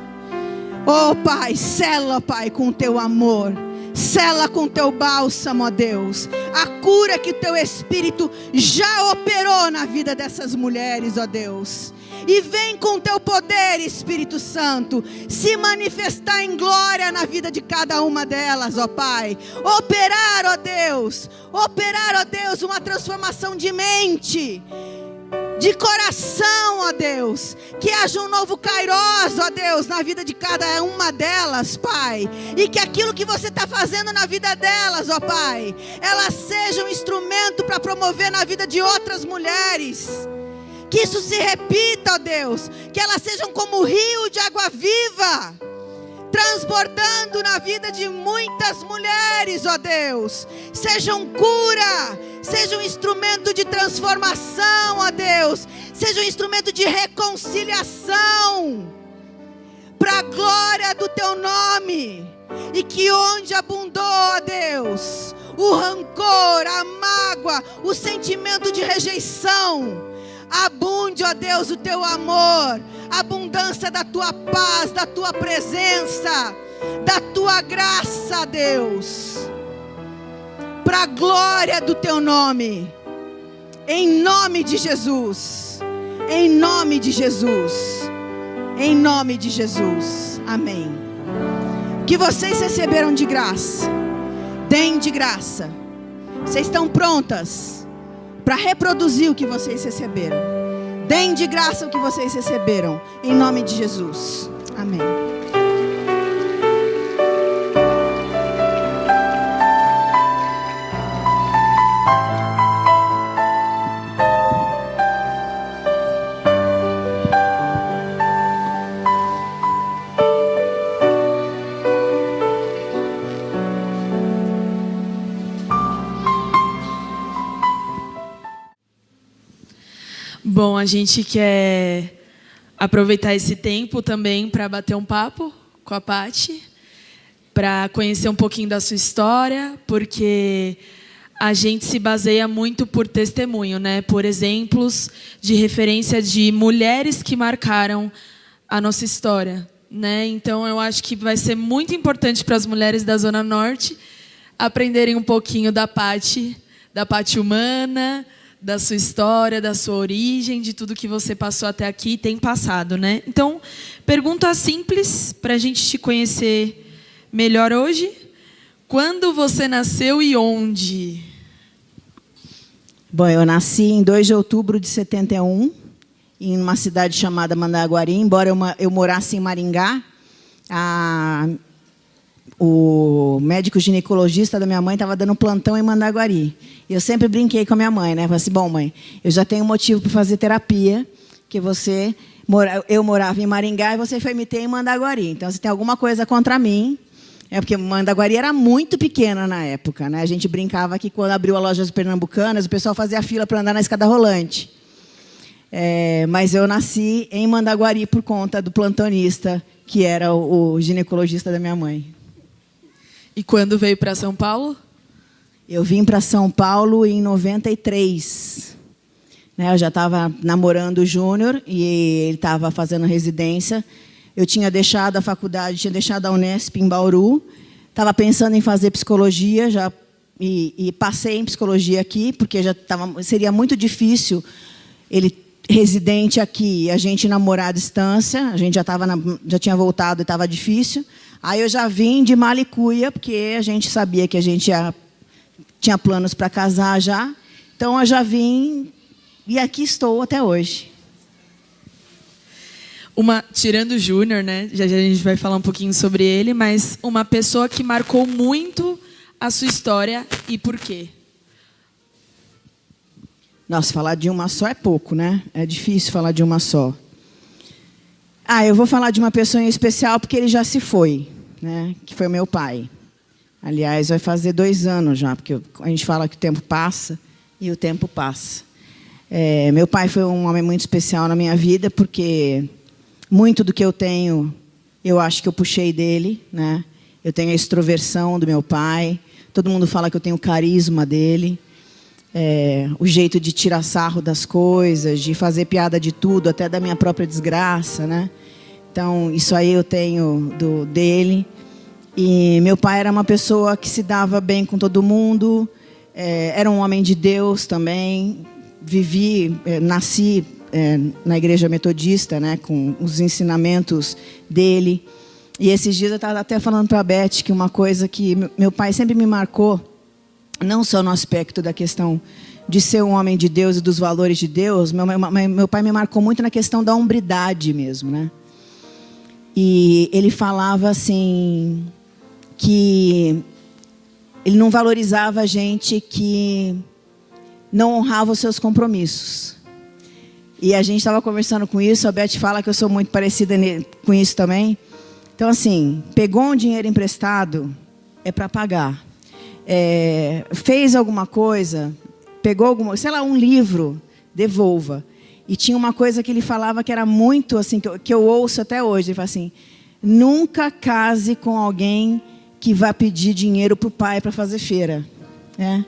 Oh Pai, sela, Pai, com o teu amor. Sela com o teu bálsamo, ó Deus. A cura que o teu Espírito já operou na vida dessas mulheres, ó Deus. E vem com o teu poder, Espírito Santo, se manifestar em glória na vida de cada uma delas, ó Pai. Operar, ó Deus, uma transformação de mente, de coração, ó Deus. Que haja um novo Kairos, ó Deus, na vida de cada uma delas, Pai. E que aquilo que você está fazendo na vida delas, ó Pai, elas sejam um instrumento para promover na vida de outras mulheres. Que isso se repita, ó Deus. Que elas sejam como o rio de água viva, transbordando na vida de muitas mulheres, ó Deus. Sejam cura, sejam instrumento de transformação, ó Deus. Sejam instrumento de reconciliação, para a glória do teu nome. E que onde abundou, ó Deus, o rancor, a mágoa, o sentimento de rejeição, abunde, ó Deus, o teu amor, a abundância da tua paz, da tua presença, da tua graça, Deus, para a glória do teu nome, em nome de Jesus, em nome de Jesus, em nome de Jesus, amém. Que vocês receberam de graça, deem de graça. Vocês estão prontas para reproduzir o que vocês receberam? Deem de graça o que vocês receberam, em nome de Jesus, amém. Bom, a gente quer aproveitar esse tempo também para bater um papo com a Paty, para conhecer um pouquinho da sua história, porque a gente se baseia muito por testemunho, né? Por exemplos de referência de mulheres que marcaram a nossa história, né? Então, eu acho que vai ser muito importante para as mulheres da Zona Norte aprenderem um pouquinho da Paty humana, da sua história, da sua origem, de tudo que você passou até aqui e tem passado, né? Então, pergunta simples para a gente te conhecer melhor hoje. Quando você nasceu e onde? Bom, eu nasci em 2 de outubro de 71, em uma cidade chamada Mandaguari. Embora eu morasse em Maringá, o médico ginecologista da minha mãe estava dando plantão em Mandaguari. E eu sempre brinquei com a minha mãe, né? Falei assim, bom, mãe, eu já tenho motivo para fazer terapia, que eu morava em Maringá e você foi me ter em Mandaguari. Então, você tem alguma coisa contra mim. Porque Mandaguari era muito pequena na época, né? A gente brincava que quando abriu a loja das Pernambucanas, o pessoal fazia fila para andar na escada rolante. Mas eu nasci em Mandaguari por conta do plantonista, que era o ginecologista da minha mãe. E quando veio para São Paulo? Eu vim para São Paulo em 93. Eu já estava namorando o Júnior e ele estava fazendo residência. Eu tinha deixado a faculdade, tinha deixado a Unesp em Bauru. Estava pensando em fazer psicologia e passei em psicologia aqui, porque seria muito difícil ele residente aqui e a gente namorar à distância. A gente já tinha voltado e estava difícil. Aí eu já vim de Malicuia, porque a gente sabia que a gente tinha planos para casar já. Então, eu já vim e aqui estou até hoje. Tirando o Júnior, né? Já a gente vai falar um pouquinho sobre ele, mas uma pessoa que marcou muito a sua história e por quê? Nossa, falar de uma só é pouco, né? É difícil falar de uma só. Eu vou falar de uma pessoa em especial porque ele já se foi, né? Que foi o meu pai. Aliás, vai fazer 2 anos já, porque a gente fala que o tempo passa e o tempo passa. Meu pai foi um homem muito especial na minha vida, porque muito do que eu tenho, eu acho que eu puxei dele, né? Eu tenho a extroversão do meu pai. Todo mundo fala que eu tenho o carisma dele. O jeito de tirar sarro das coisas, de fazer piada de tudo, até da minha própria desgraça, né? Então, isso aí eu tenho dele. E meu pai era uma pessoa que se dava bem com todo mundo. Era um homem de Deus também. Nasci na igreja metodista, né, com os ensinamentos dele. E esses dias eu estava até falando para a Beth que uma coisa que meu pai sempre me marcou, não só no aspecto da questão de ser um homem de Deus e dos valores de Deus, meu pai me marcou muito na questão da hombridade mesmo, né? E ele falava assim que ele não valorizava a gente que não honrava os seus compromissos. E a gente estava conversando com isso, a Beth fala que eu sou muito parecida com isso também. Então, assim, pegou um dinheiro emprestado, é para pagar. Fez alguma coisa, pegou um livro, devolva. E tinha uma coisa que ele falava que era muito, assim, que eu ouço até hoje. Ele fala assim, nunca case com alguém que vai pedir dinheiro para o pai para fazer feira, né?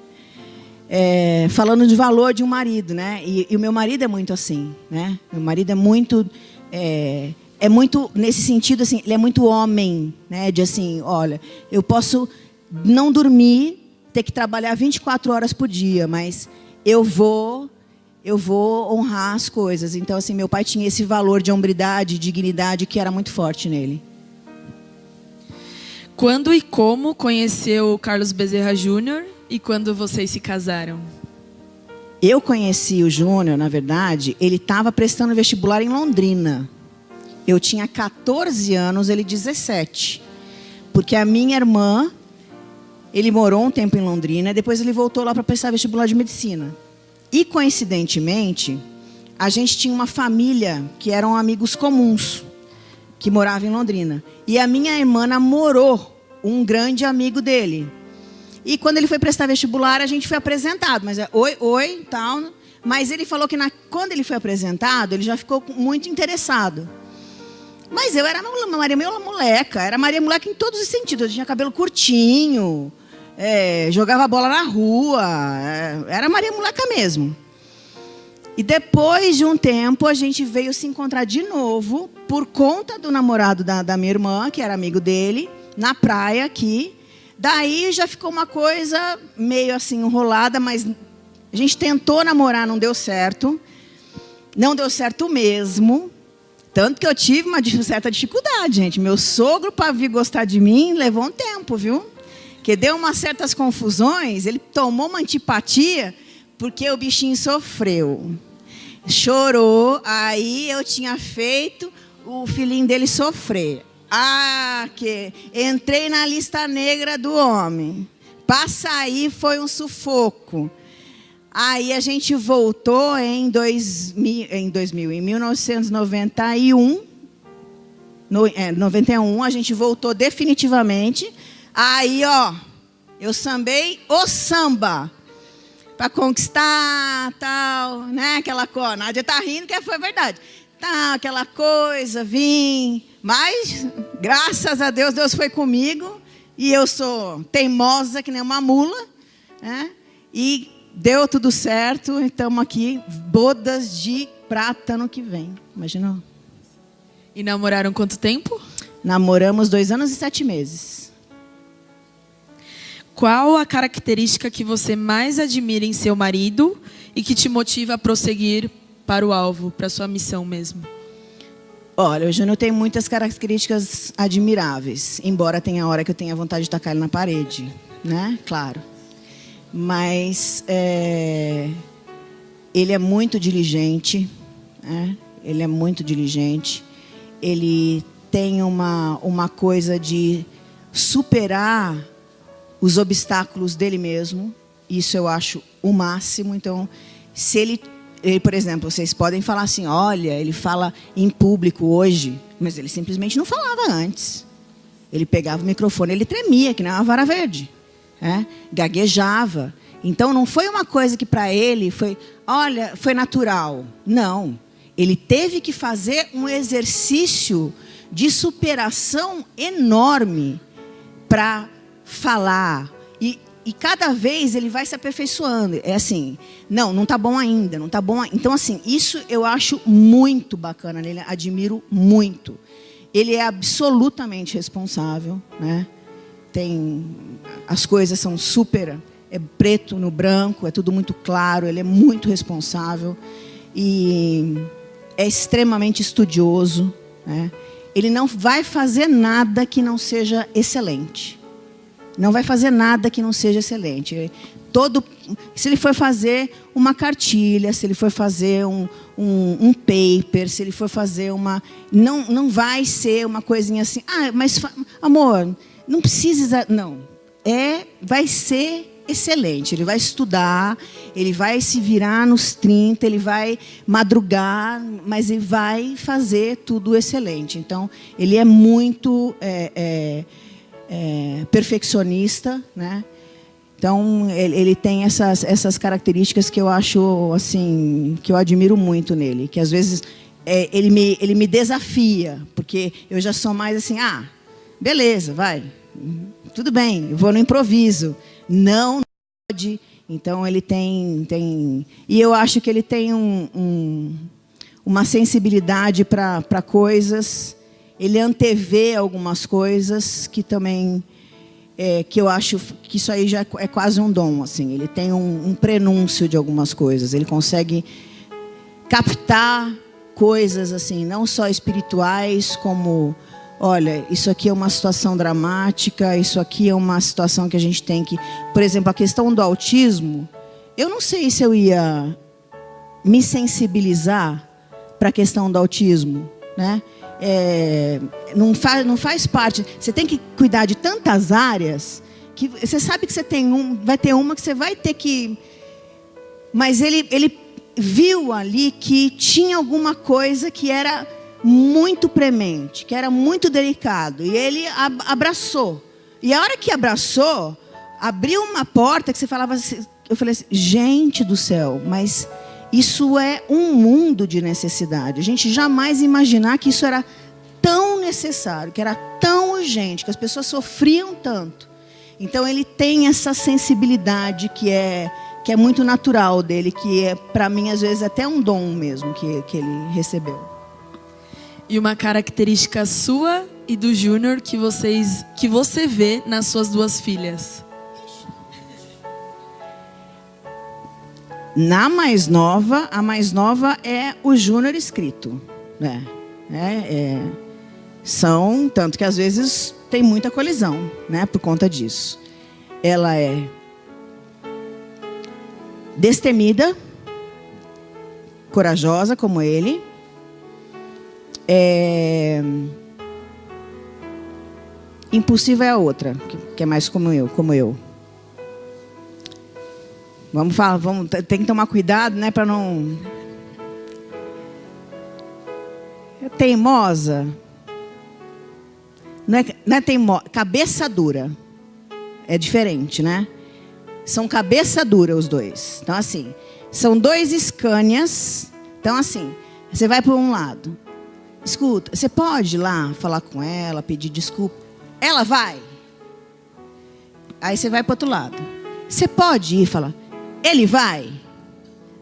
Falando de valor de um marido, né? E o meu marido é muito assim, né? Meu marido é muito nesse sentido, assim, ele é muito homem, né? De assim, olha, eu posso não dormir, ter que trabalhar 24 horas por dia, mas eu vou honrar as coisas. Então, assim, meu pai tinha esse valor de hombridade, dignidade que era muito forte nele. Quando e como conheceu o Carlos Bezerra Júnior? E quando vocês se casaram? Eu conheci o Júnior, na verdade, ele estava prestando vestibular em Londrina. Eu tinha 14 anos, ele 17. Porque a minha irmã, ele morou um tempo em Londrina, depois ele voltou lá para prestar vestibular de medicina. E, coincidentemente, a gente tinha uma família que eram amigos comuns, que morava em Londrina. E a minha irmã namorou um grande amigo dele. E quando ele foi prestar vestibular, a gente foi apresentado. Mas oi, tal. Mas ele falou que quando ele foi apresentado, ele já ficou muito interessado. Mas eu era Maria Moleca. Era Maria Moleca em todos os sentidos. Eu tinha cabelo curtinho, jogava bola na rua. Era Maria Moleca mesmo. E depois de um tempo, a gente veio se encontrar de novo, por conta do namorado da minha irmã, que era amigo dele, na praia aqui. Daí já ficou uma coisa meio assim enrolada, mas a gente tentou namorar, não deu certo. Não deu certo mesmo. Tanto que eu tive uma certa dificuldade, gente. Meu sogro, para vir gostar de mim, levou um tempo, viu? Que deu umas certas confusões. Ele tomou uma antipatia, porque o bichinho sofreu. Chorou, aí eu tinha feito o filhinho dele sofrer. Que entrei na lista negra do homem. Para sair foi um sufoco. Aí a gente voltou em 1991. 91, a gente voltou definitivamente. Aí, eu sambei o samba. Para conquistar, tal, né? Aquela coisa. Nádia tá rindo, que foi verdade. Tá, aquela coisa, vim. Mas, graças a Deus, Deus foi comigo. E eu sou teimosa, que nem uma mula. Né? E deu tudo certo. Estamos aqui, bodas de prata ano que vem. Imaginou? E namoraram quanto tempo? Namoramos 2 anos e 7 meses. Qual a característica que você mais admira em seu marido e que te motiva a prosseguir para o alvo, para a sua missão mesmo? Olha, o Júnior tem muitas características admiráveis, embora tenha hora que eu tenha vontade de tacar ele na parede, né? Claro. Mas ele é muito diligente, né? Ele é muito diligente. Ele tem uma coisa de superar os obstáculos dele mesmo. Isso eu acho o máximo. Então, se ele, por exemplo, vocês podem falar assim, olha, ele fala em público hoje, mas ele simplesmente não falava antes. Ele pegava o microfone, ele tremia, que nem uma vara verde. Gaguejava. Então, não foi uma coisa que para ele foi natural. Não. Ele teve que fazer um exercício de superação enorme para falar. E cada vez ele vai se aperfeiçoando. É assim, não está bom ainda, não está bom. Então, assim, isso eu acho muito bacana nele, admiro muito. Ele é absolutamente responsável, né? As coisas são super, é preto no branco, é tudo muito claro, ele é muito responsável e é extremamente estudioso, né? Ele não vai fazer nada que não seja excelente. Não vai fazer nada que não seja excelente. Se ele for fazer uma cartilha, se ele for fazer um paper, se ele for fazer uma... Não vai ser uma coisinha assim, mas amor, não precisa... Não, vai ser excelente. Ele vai estudar, ele vai se virar nos 30, ele vai madrugar, mas ele vai fazer tudo excelente. Então, ele é muito... perfeccionista, né? Então ele tem essas características que eu acho assim, que eu admiro muito nele, que às vezes ele me desafia, porque eu já sou mais assim, beleza, vai, tudo bem, eu vou no improviso, não pode. Então ele tem e eu acho que ele tem uma sensibilidade para coisas. Ele antevê algumas coisas que também, que eu acho que isso aí já é quase um dom. Assim. Ele tem um prenúncio de algumas coisas. Ele consegue captar coisas assim, não só espirituais, como, olha, isso aqui é uma situação dramática, isso aqui é uma situação que a gente tem que... Por exemplo, a questão do autismo, eu não sei se eu ia me sensibilizar para a questão do autismo, né? Não faz parte. Você tem que cuidar de tantas áreas que você sabe que você vai ter uma que você vai ter que... Mas ele viu ali que tinha alguma coisa que era muito premente, que era muito delicado. E ele abraçou. E a hora que abraçou, abriu uma porta que você falava assim, eu falei assim, gente do céu, mas... Isso é um mundo de necessidade. A gente jamais imaginar que isso era tão necessário, que era tão urgente, que as pessoas sofriam tanto. Então, ele tem essa sensibilidade que é muito natural dele, que é, para mim, às vezes, até um dom mesmo que ele recebeu. E uma característica sua e do Júnior que você vê nas suas 2 filhas? A mais nova é o Júnior escrito, né? Tanto que às vezes tem muita colisão, né? Por conta disso. Ela é destemida, corajosa como ele, impulsiva é a outra, que é mais como eu. Tem que tomar cuidado, né, para não... É teimosa. Não é teimosa, cabeça dura. É diferente, né? São cabeça dura os dois. Então, assim, são dois Scanias. Então, assim, você vai para um lado. Escuta, você pode ir lá falar com ela, pedir desculpa. Ela vai. Aí você vai para o outro lado. Você pode ir falar. Ele vai?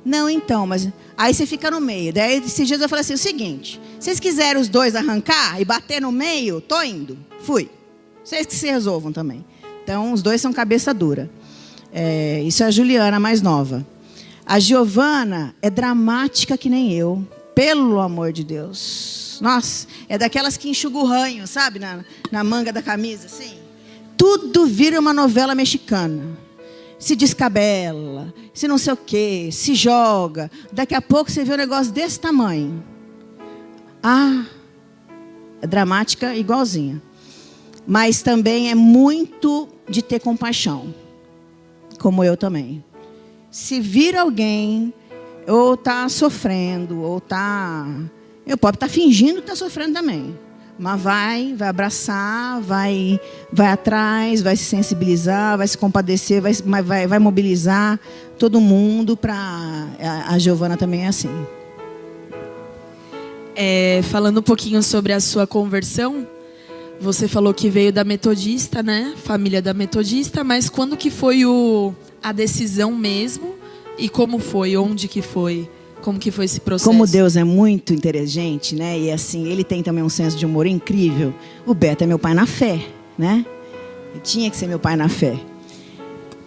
Não, então, mas... Aí você fica no meio. Daí, esses dias eu falei assim, o seguinte. Vocês quiserem os dois arrancar e bater no meio, tô indo. Fui. Vocês que se resolvam também. Então, os dois são cabeça dura. Isso é a Juliana, mais nova. A Giovana é dramática que nem eu. Pelo amor de Deus. Nossa, é daquelas que enxuga o ranho, sabe? Na manga da camisa, assim. Tudo vira uma novela mexicana. Se descabela, se não sei o quê, se joga. Daqui a pouco você vê um negócio desse tamanho. É dramática igualzinha. Mas também é muito de ter compaixão. Como eu também. Se vir alguém, ou está sofrendo, ou está... Eu posso estar fingindo que está sofrendo também. Mas vai abraçar, vai atrás, vai se sensibilizar, vai se compadecer, vai mobilizar todo mundo para... A Giovana também é assim. Falando um pouquinho sobre a sua conversão, você falou que veio da metodista, né? Família da metodista, mas quando que foi a decisão mesmo? E como foi? Onde que foi? Como que foi esse processo? Como Deus é muito inteligente, né? E assim, ele tem também um senso de humor incrível. O Beto é meu pai na fé, né? Ele tinha que ser meu pai na fé.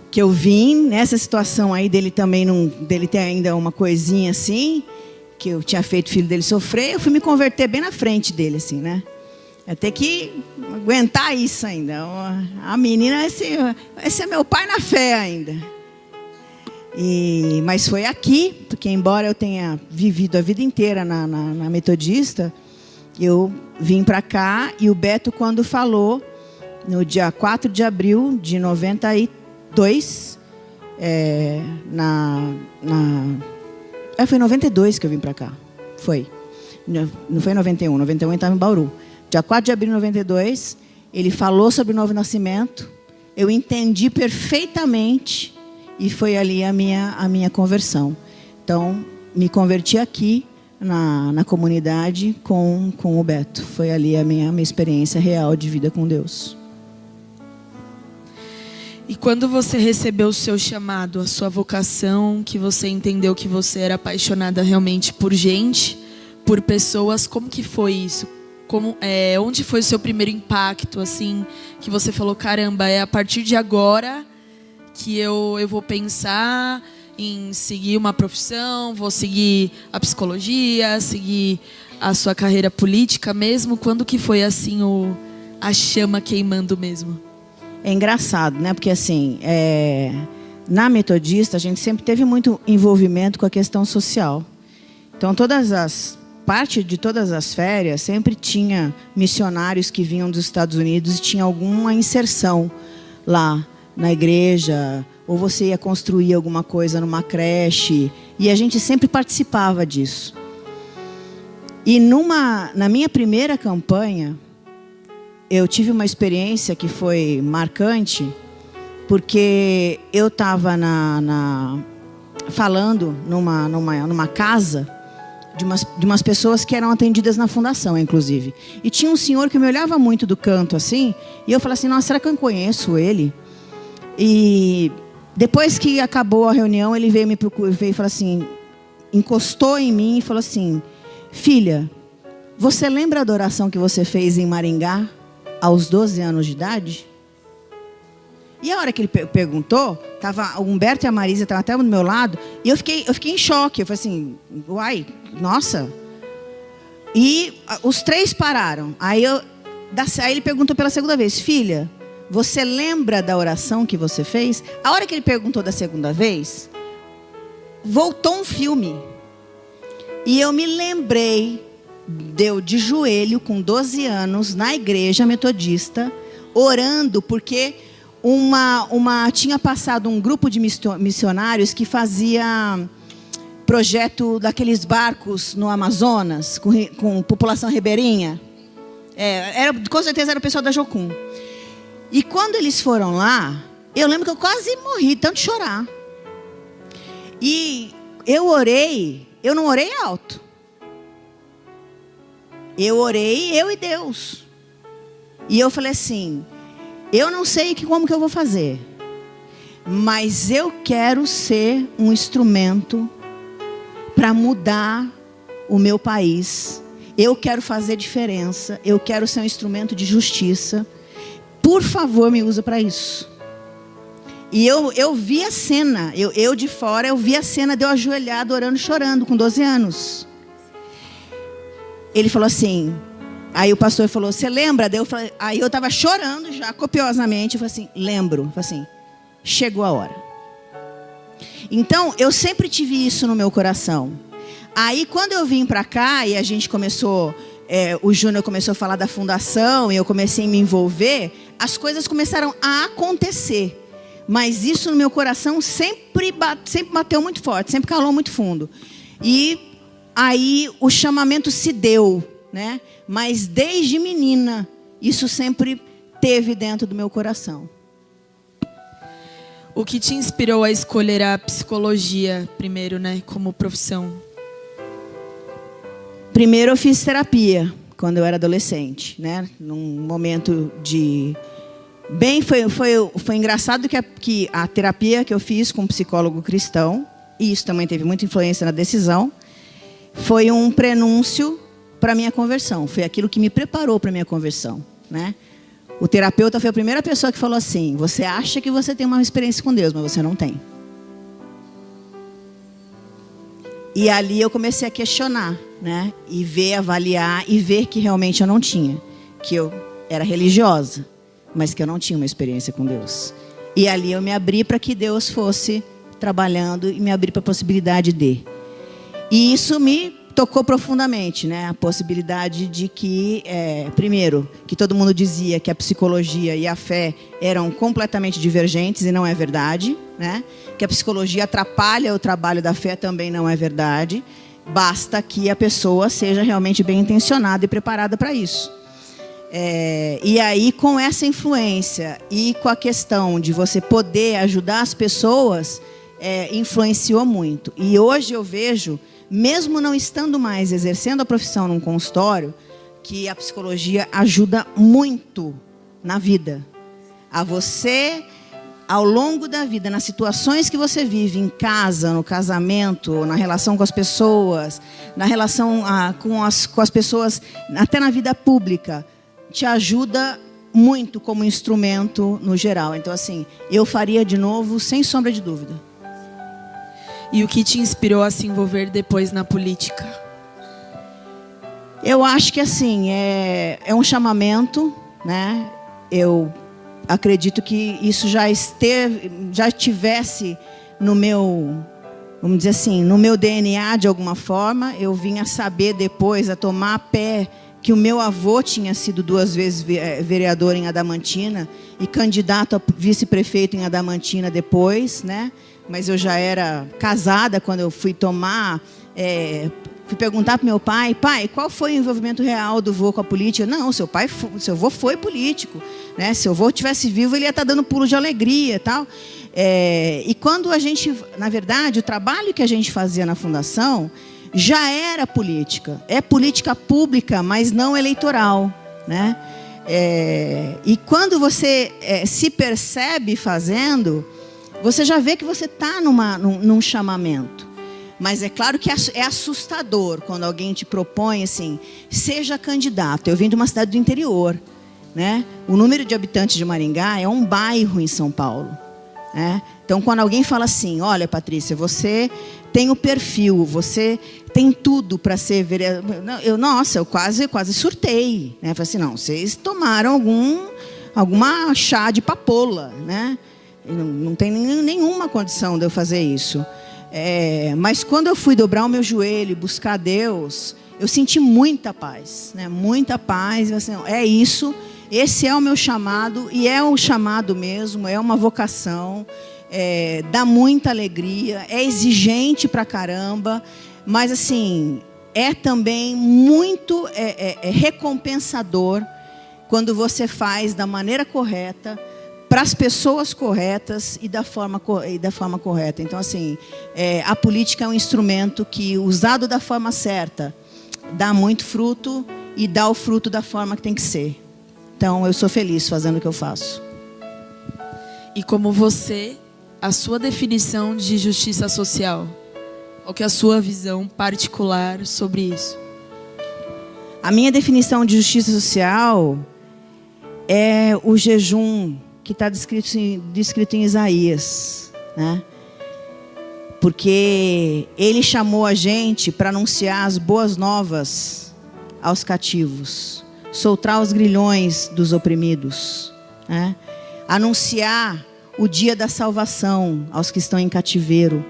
Que eu vim nessa situação aí dele também, dele ter ainda uma coisinha assim, que eu tinha feito o filho dele sofrer, eu fui me converter bem na frente dele, assim, né? Eu ter que aguentar isso ainda. A menina, esse é meu pai na fé ainda. Mas foi aqui, porque embora eu tenha vivido a vida inteira na metodista, eu vim para cá e o Beto, quando falou, no dia 4 de abril de 92, foi em 92 que eu vim para cá. Foi. Não foi em 91, 91 eu estava em Bauru. Dia 4 de abril de 92, ele falou sobre o novo nascimento, eu entendi perfeitamente. E foi ali a minha conversão. Então, me converti aqui na comunidade com o Beto. Foi ali a minha experiência real de vida com Deus. E quando você recebeu o seu chamado, a sua vocação, que você entendeu que você era apaixonada realmente por gente, por pessoas, como que foi isso? Onde foi o seu primeiro impacto, assim, que você falou, caramba, é a partir de agora que eu vou pensar em seguir uma profissão, vou seguir a psicologia, seguir a sua carreira política mesmo? Quando que foi assim a chama queimando mesmo? É engraçado, né? Porque assim, na metodista a gente sempre teve muito envolvimento com a questão social. Então parte de todas as férias sempre tinha missionários que vinham dos Estados Unidos e tinha alguma inserção lá na igreja, ou você ia construir alguma coisa numa creche, e a gente sempre participava disso. E na minha primeira campanha, eu tive uma experiência que foi marcante, porque eu estava falando numa casa de umas pessoas que eram atendidas na fundação, inclusive. E tinha um senhor que me olhava muito do canto, assim, e eu falei assim, nossa, será que eu conheço ele? E depois que acabou a reunião, ele veio e falou assim, encostou em mim e falou assim, filha, você lembra da oração que você fez em Maringá aos 12 anos de idade? E a hora que ele perguntou, tava o Humberto e a Marisa estavam até do meu lado, e eu fiquei em choque. Eu falei assim, uai, nossa. E os três pararam. Aí ele perguntou pela segunda vez, filha, você lembra da oração que você fez? A hora que ele perguntou da segunda vez, voltou um filme. E eu me lembrei, eu de joelho, com 12 anos, na igreja metodista, orando, porque tinha passado um grupo de missionários que fazia projeto daqueles barcos no Amazonas, com população ribeirinha. Com certeza era o pessoal da Jocum. E quando eles foram lá, eu lembro que eu quase morri, tanto chorar. E eu orei, eu não orei alto. Eu orei, eu e Deus. E eu falei assim, eu não sei como que eu vou fazer, mas eu quero ser um instrumento para mudar o meu país. Eu quero fazer diferença, eu quero ser um instrumento de justiça. Por favor, me usa para isso. E eu vi a cena, eu de fora, eu vi a cena de eu ajoelhado, orando, chorando, com 12 anos. Ele falou assim, aí o pastor falou, você lembra? Aí eu estava chorando já, copiosamente. Eu falei assim, lembro. Eu falei assim, chegou a hora. Então, eu sempre tive isso no meu coração. Aí, quando eu vim para cá e a gente começou, o Júnior começou a falar da fundação e eu comecei a me envolver, as coisas começaram a acontecer. Mas isso no meu coração sempre bateu muito forte, sempre calou muito fundo. E aí o chamamento se deu, né? Mas desde menina, isso sempre teve dentro do meu coração. O que te inspirou a escolher a psicologia primeiro, né, como profissão? Primeiro eu fiz terapia quando eu era adolescente, né? Num momento de foi engraçado que a terapia que eu fiz com um psicólogo cristão, e isso também teve muita influência na decisão, foi um prenúncio para a minha conversão. Foi aquilo que me preparou para a minha conversão, né? O terapeuta foi a primeira pessoa que falou assim, você acha que você tem uma experiência com Deus, mas você não tem. E ali eu comecei a questionar, né? E ver, avaliar e ver que realmente eu não tinha. Que eu era religiosa, mas que eu não tinha uma experiência com Deus. E ali eu me abri para que Deus fosse trabalhando e me abri para a possibilidade de. E isso me tocou profundamente, né? A possibilidade de que, primeiro, que todo mundo dizia que a psicologia e a fé eram completamente divergentes, e não é verdade, né? Que a psicologia atrapalha o trabalho da fé, também não é verdade. Basta que a pessoa seja realmente bem intencionada e preparada para isso. E aí, com essa influência e com a questão de você poder ajudar as pessoas, influenciou muito. E hoje eu vejo, mesmo não estando mais exercendo a profissão num consultório, que a psicologia ajuda muito na vida. A você, ao longo da vida, nas situações que você vive, em casa, no casamento, na relação com as pessoas, na relação com as pessoas, até na vida pública, te ajuda muito como instrumento no geral. Então, assim, eu faria de novo, sem sombra de dúvida. E o que te inspirou a se envolver depois na política? Eu acho que assim, é um chamamento, né? Eu acredito que isso já estivesse no meu, vamos dizer assim, no meu DNA de alguma forma. Eu vim a saber depois, a tomar pé, que o meu avô tinha sido 2 vezes vereador em Adamantina e candidato a vice-prefeito em Adamantina depois, né? Mas eu já era casada quando eu fui tomar... fui perguntar para meu pai, qual foi o envolvimento real do vô com a política? Não, seu avô foi político, né? Se o avô estivesse vivo, ele ia estar dando pulo de alegria e tal. E quando a gente, na verdade, o trabalho que a gente fazia na fundação já era política. É política pública, mas não eleitoral, né? E quando você se percebe fazendo, você já vê que você está num chamamento. Mas é claro que é assustador quando alguém te propõe assim, seja candidato. Eu vim de uma cidade do interior, né? O número de habitantes de Maringá é um bairro em São Paulo, né? Então, quando alguém fala assim, olha, Patrícia, você tem o perfil, você tem tudo para ser vereador. Eu quase surtei, né? Falei assim, não, vocês tomaram alguma chá de papoula, né? Não tem nenhuma condição de eu fazer isso. Mas quando eu fui dobrar o meu joelho e buscar Deus, eu senti muita paz, né? Muita paz. Assim, é isso, esse é o meu chamado, e é um chamado mesmo, é uma vocação, dá muita alegria, é exigente pra caramba, mas assim, é também muito recompensador quando você faz da maneira correta, para as pessoas corretas e da forma correta. Então, assim, a política é um instrumento que, usado da forma certa, dá muito fruto e dá o fruto da forma que tem que ser. Então, eu sou feliz fazendo o que eu faço. E como você, a sua definição de justiça social? Qual que é a sua visão particular sobre isso? A minha definição de justiça social é o jejum que está descrito em Isaías, né? Porque ele chamou a gente para anunciar as boas novas aos cativos, soltar os grilhões dos oprimidos, né? Anunciar o dia da salvação aos que estão em cativeiro.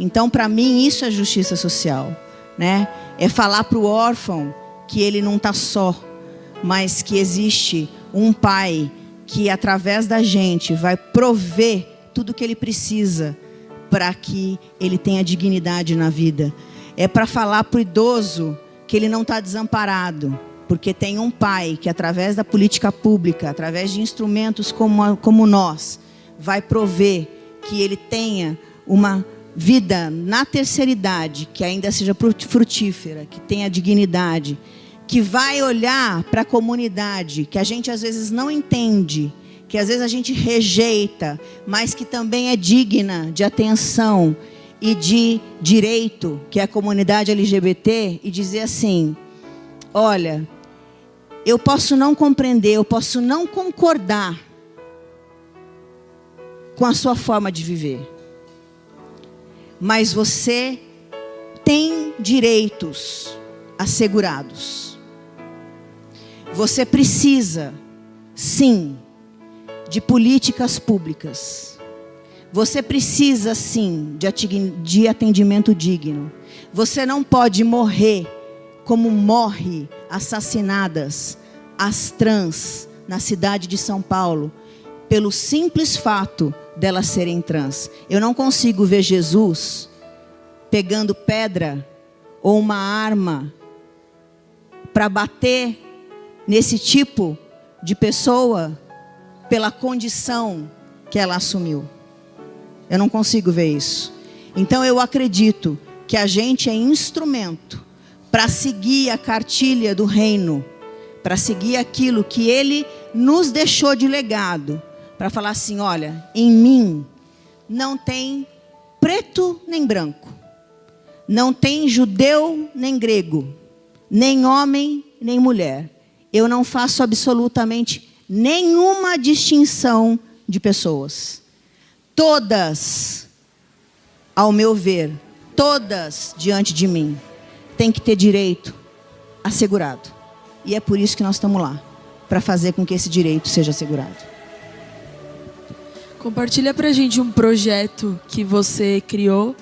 Então, para mim, isso é justiça social, né? É falar para o órfão que ele não está só, mas que existe um pai que através da gente vai prover tudo o que ele precisa para que ele tenha dignidade na vida. É para falar para o idoso que ele não está desamparado, porque tem um pai que através da política pública, através de instrumentos como nós, vai prover que ele tenha uma vida na terceira idade, que ainda seja frutífera, que tenha dignidade, que vai olhar para a comunidade, que a gente às vezes não entende, que às vezes a gente rejeita, mas que também é digna de atenção e de direito, que é a comunidade LGBT, e dizer assim: olha, eu posso não compreender, eu posso não concordar com a sua forma de viver, mas você tem direitos assegurados. Você precisa, sim, de políticas públicas. Você precisa, sim, de atendimento digno. Você não pode morrer como morre assassinadas as trans na cidade de São Paulo, pelo simples fato delas serem trans. Eu não consigo ver Jesus pegando pedra ou uma arma para bater nesse tipo de pessoa pela condição que ela assumiu. Eu não consigo ver isso. Então eu acredito que a gente é instrumento para seguir a cartilha do reino, para seguir aquilo que ele nos deixou de legado, para falar assim: olha, em mim não tem preto nem branco, não tem judeu nem grego, nem homem nem mulher. Eu não faço absolutamente nenhuma distinção de pessoas. Todas, ao meu ver, todas diante de mim, têm que ter direito assegurado. E é por isso que nós estamos lá, para fazer com que esse direito seja assegurado. Compartilha pra gente um projeto que você criou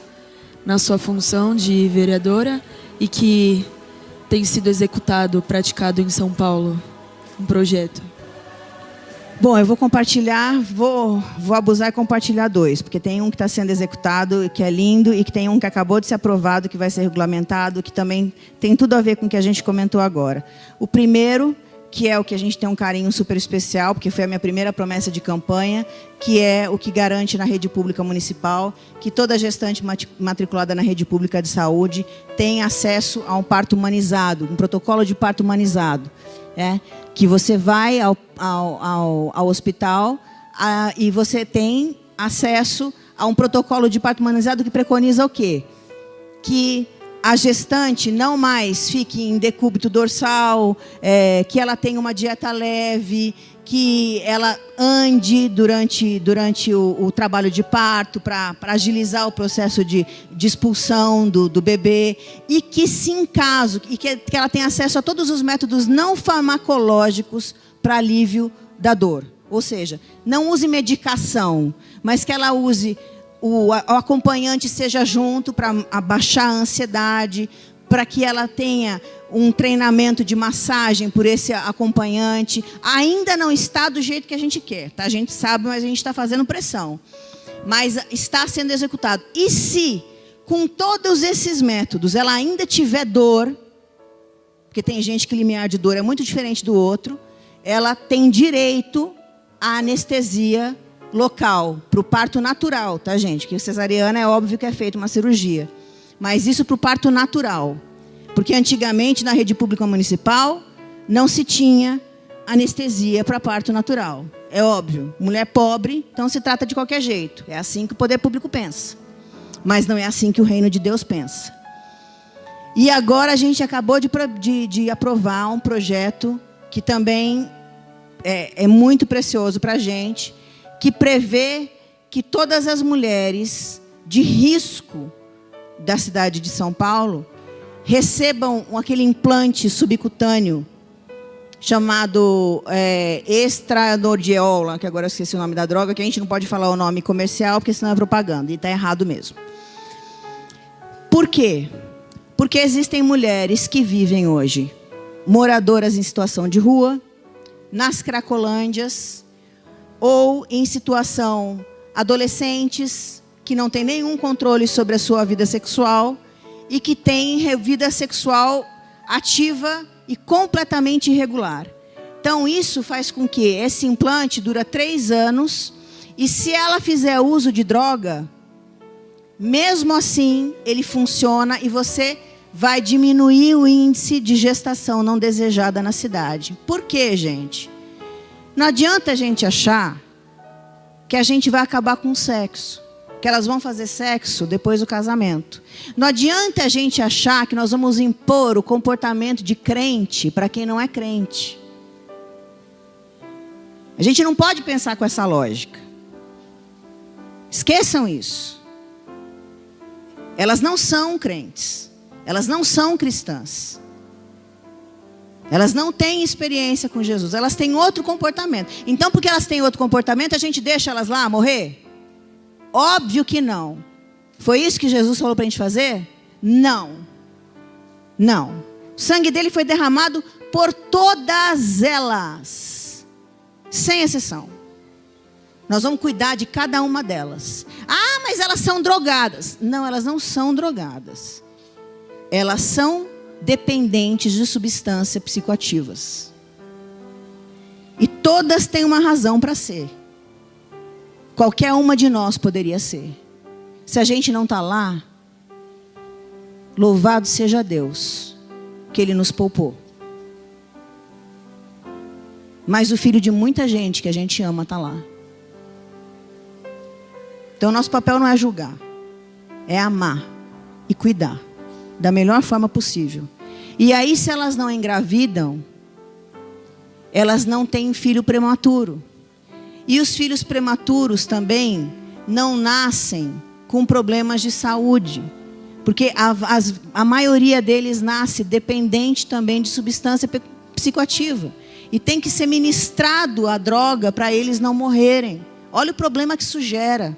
na sua função de vereadora e que tem sido executado, praticado em São Paulo. Um projeto. Bom, eu vou compartilhar, vou abusar e compartilhar dois, porque tem um que está sendo executado, que é lindo, e que tem um que acabou de ser aprovado, que vai ser regulamentado, que também tem tudo a ver com o que a gente comentou agora. O primeiro, que é o que a gente tem um carinho super especial, porque foi a minha primeira promessa de campanha, que é o que garante na rede pública municipal que toda gestante matriculada na rede pública de saúde tem acesso a um parto humanizado, um protocolo de parto humanizado. Que você vai ao hospital e você tem acesso a um protocolo de parto humanizado que preconiza o quê? Que a gestante não mais fique em decúbito dorsal, que ela tenha uma dieta leve, que ela ande durante o trabalho de parto para agilizar o processo de expulsão do bebê, e que, se em caso, e que ela tenha acesso a todos os métodos não farmacológicos para alívio da dor. Ou seja, não use medicação, mas que ela use o acompanhante seja junto para abaixar a ansiedade, para que ela tenha um treinamento de massagem por esse acompanhante. Ainda não está do jeito que a gente quer, tá? A gente sabe, mas a gente está fazendo pressão. Mas está sendo executado. E se, com todos esses métodos, ela ainda tiver dor, porque tem gente que limiar de dor é muito diferente do outro, ela tem direito à anestesia local, para o parto natural, tá, gente? Que cesariana é óbvio que é feita uma cirurgia. Mas isso para o parto natural. Porque antigamente, na rede pública municipal, não se tinha anestesia para parto natural. É óbvio, mulher pobre, então se trata de qualquer jeito. É assim que o poder público pensa. Mas não é assim que o reino de Deus pensa. E agora a gente acabou de aprovar um projeto que também é muito precioso para a gente, que prevê que todas as mulheres de risco da cidade de São Paulo recebam aquele implante subcutâneo chamado estradiol, que agora eu esqueci o nome da droga, que a gente não pode falar o nome comercial, porque senão é propaganda, e está errado mesmo. Por quê? Porque existem mulheres que vivem hoje, moradoras em situação de rua, nas cracolândias, ou em situação adolescentes, que não têm nenhum controle sobre a sua vida sexual, e que têm vida sexual ativa e completamente irregular. Então, isso faz com que esse implante dure 3 anos, e se ela fizer uso de droga, mesmo assim, ele funciona e você vai diminuir o índice de gestação não desejada na cidade. Por quê, gente? Não adianta a gente achar que a gente vai acabar com o sexo, que elas vão fazer sexo depois do casamento. Não adianta a gente achar que nós vamos impor o comportamento de crente para quem não é crente. A gente não pode pensar com essa lógica. Esqueçam isso. Elas não são crentes. Elas não são cristãs. Elas não têm experiência com Jesus. Elas têm outro comportamento. Então, porque elas têm outro comportamento, a gente deixa elas lá morrer? Óbvio que não. Foi isso que Jesus falou para a gente fazer? Não. Não. O sangue dele foi derramado por todas elas, sem exceção. Nós vamos cuidar de cada uma delas. Ah, mas elas são drogadas. Não, elas não são drogadas. Elas são dependentes de substâncias psicoativas. E todas têm uma razão para ser. Qualquer uma de nós poderia ser. Se a gente não está lá, louvado seja Deus, que Ele nos poupou. Mas o filho de muita gente que a gente ama está lá. Então, nosso papel não é julgar, é amar e cuidar da melhor forma possível. E aí, se elas não engravidam, elas não têm filho prematuro. E os filhos prematuros também não nascem com problemas de saúde. Porque a maioria deles nasce dependente também de substância psicoativa. E tem que ser ministrado a droga para eles não morrerem. Olha o problema que isso gera.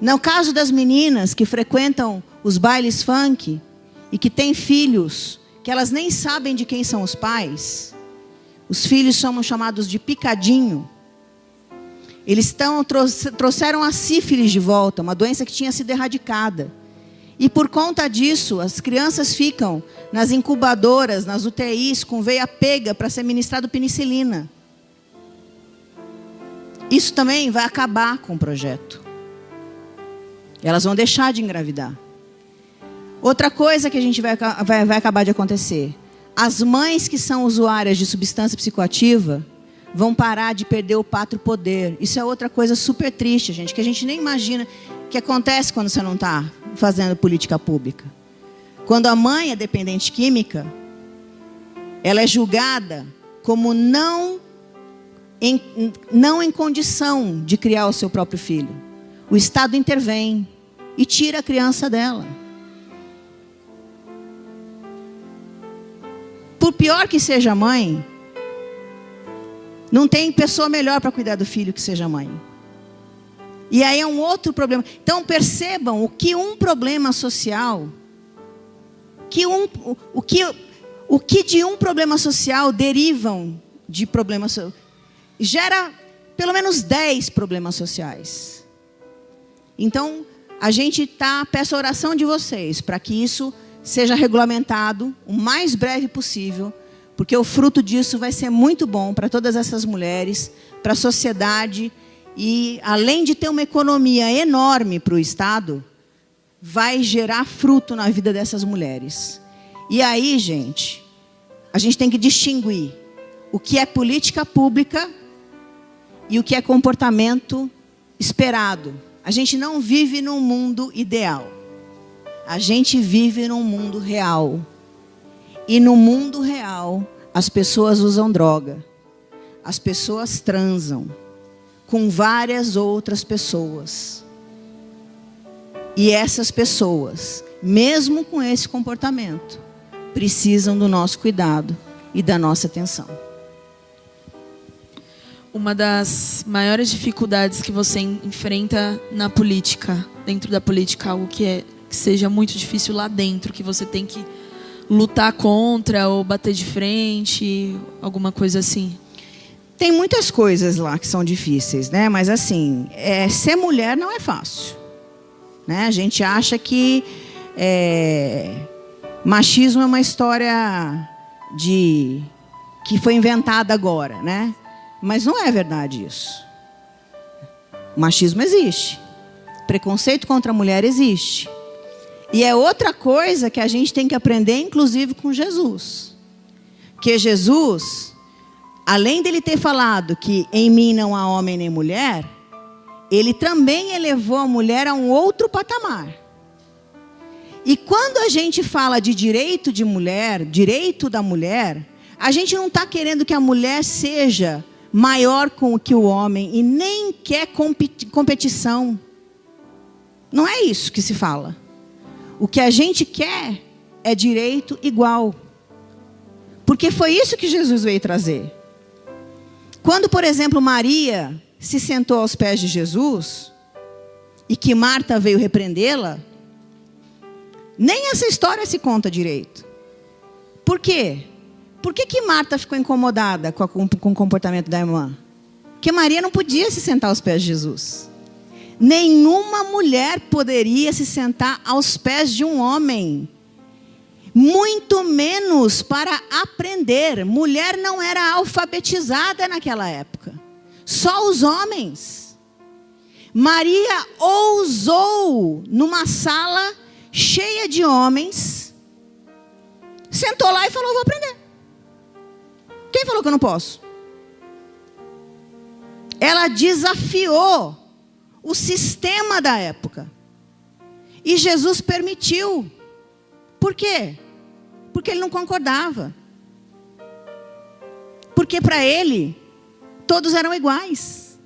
No caso das meninas que frequentam os bailes funk e que têm filhos que elas nem sabem de quem são os pais, os filhos são chamados de picadinho. Eles trouxeram a sífilis de volta, uma doença que tinha sido erradicada. E por conta disso, as crianças ficam nas incubadoras, nas UTIs, com veia pega para ser ministrado penicilina. Isso também vai acabar com o projeto. Elas vão deixar de engravidar. Outra coisa que a gente vai acabar de acontecer. As mães que são usuárias de substância psicoativa vão parar de perder o pátrio poder. Isso é outra coisa super triste, gente, que a gente nem imagina que acontece quando você não está fazendo política pública. Quando a mãe é dependente química, ela é julgada como não em condição de criar o seu próprio filho. O Estado intervém e tira a criança dela. Por pior que seja a mãe, não tem pessoa melhor para cuidar do filho que seja a mãe. E aí é um outro problema. Então percebam o que um problema social, o que de um problema social derivam de problemas, gera pelo menos 10 problemas sociais. Então peço a oração de vocês para que isso seja regulamentado o mais breve possível, porque o fruto disso vai ser muito bom para todas essas mulheres, para a sociedade, e além de ter uma economia enorme para o Estado, vai gerar fruto na vida dessas mulheres. E aí, gente, a gente tem que distinguir o que é política pública e o que é comportamento esperado. A gente não vive num mundo ideal. A gente vive num mundo real. E no mundo real, as pessoas usam droga. As pessoas transam com várias outras pessoas. E essas pessoas, mesmo com esse comportamento, precisam do nosso cuidado e da nossa atenção. Uma das maiores dificuldades que você enfrenta na política, dentro da política, algo que seja muito difícil lá dentro, que você tem que lutar contra ou bater de frente, alguma coisa assim? Tem muitas coisas lá que são difíceis, né? Mas assim, ser mulher não é fácil, né? A gente acha que machismo é uma história que foi inventada agora, né? Mas não é verdade isso. O machismo existe. Preconceito contra a mulher existe. E é outra coisa que a gente tem que aprender, inclusive com Jesus. Que Jesus, além dele ter falado que em mim não há homem nem mulher, ele também elevou a mulher a um outro patamar. E quando a gente fala de direito de mulher, direito da mulher, a gente não está querendo que a mulher seja maior que o homem e nem quer competição. Não é isso que se fala. O que a gente quer é direito igual. Porque foi isso que Jesus veio trazer. Quando, por exemplo, Maria se sentou aos pés de Jesus e que Marta veio repreendê-la, nem essa história se conta direito. Por quê? Por que Marta ficou incomodada com o comportamento da irmã? Porque Maria não podia se sentar aos pés de Jesus. Nenhuma mulher poderia se sentar aos pés de um homem. Muito menos para aprender. Mulher não era alfabetizada naquela época. Só os homens. Maria ousou numa sala cheia de homens. Sentou lá e falou: vou aprender. Quem falou que eu não posso? Ela desafiou o sistema da época. E Jesus permitiu. Por quê? Porque ele não concordava. Porque para ele, todos eram iguais.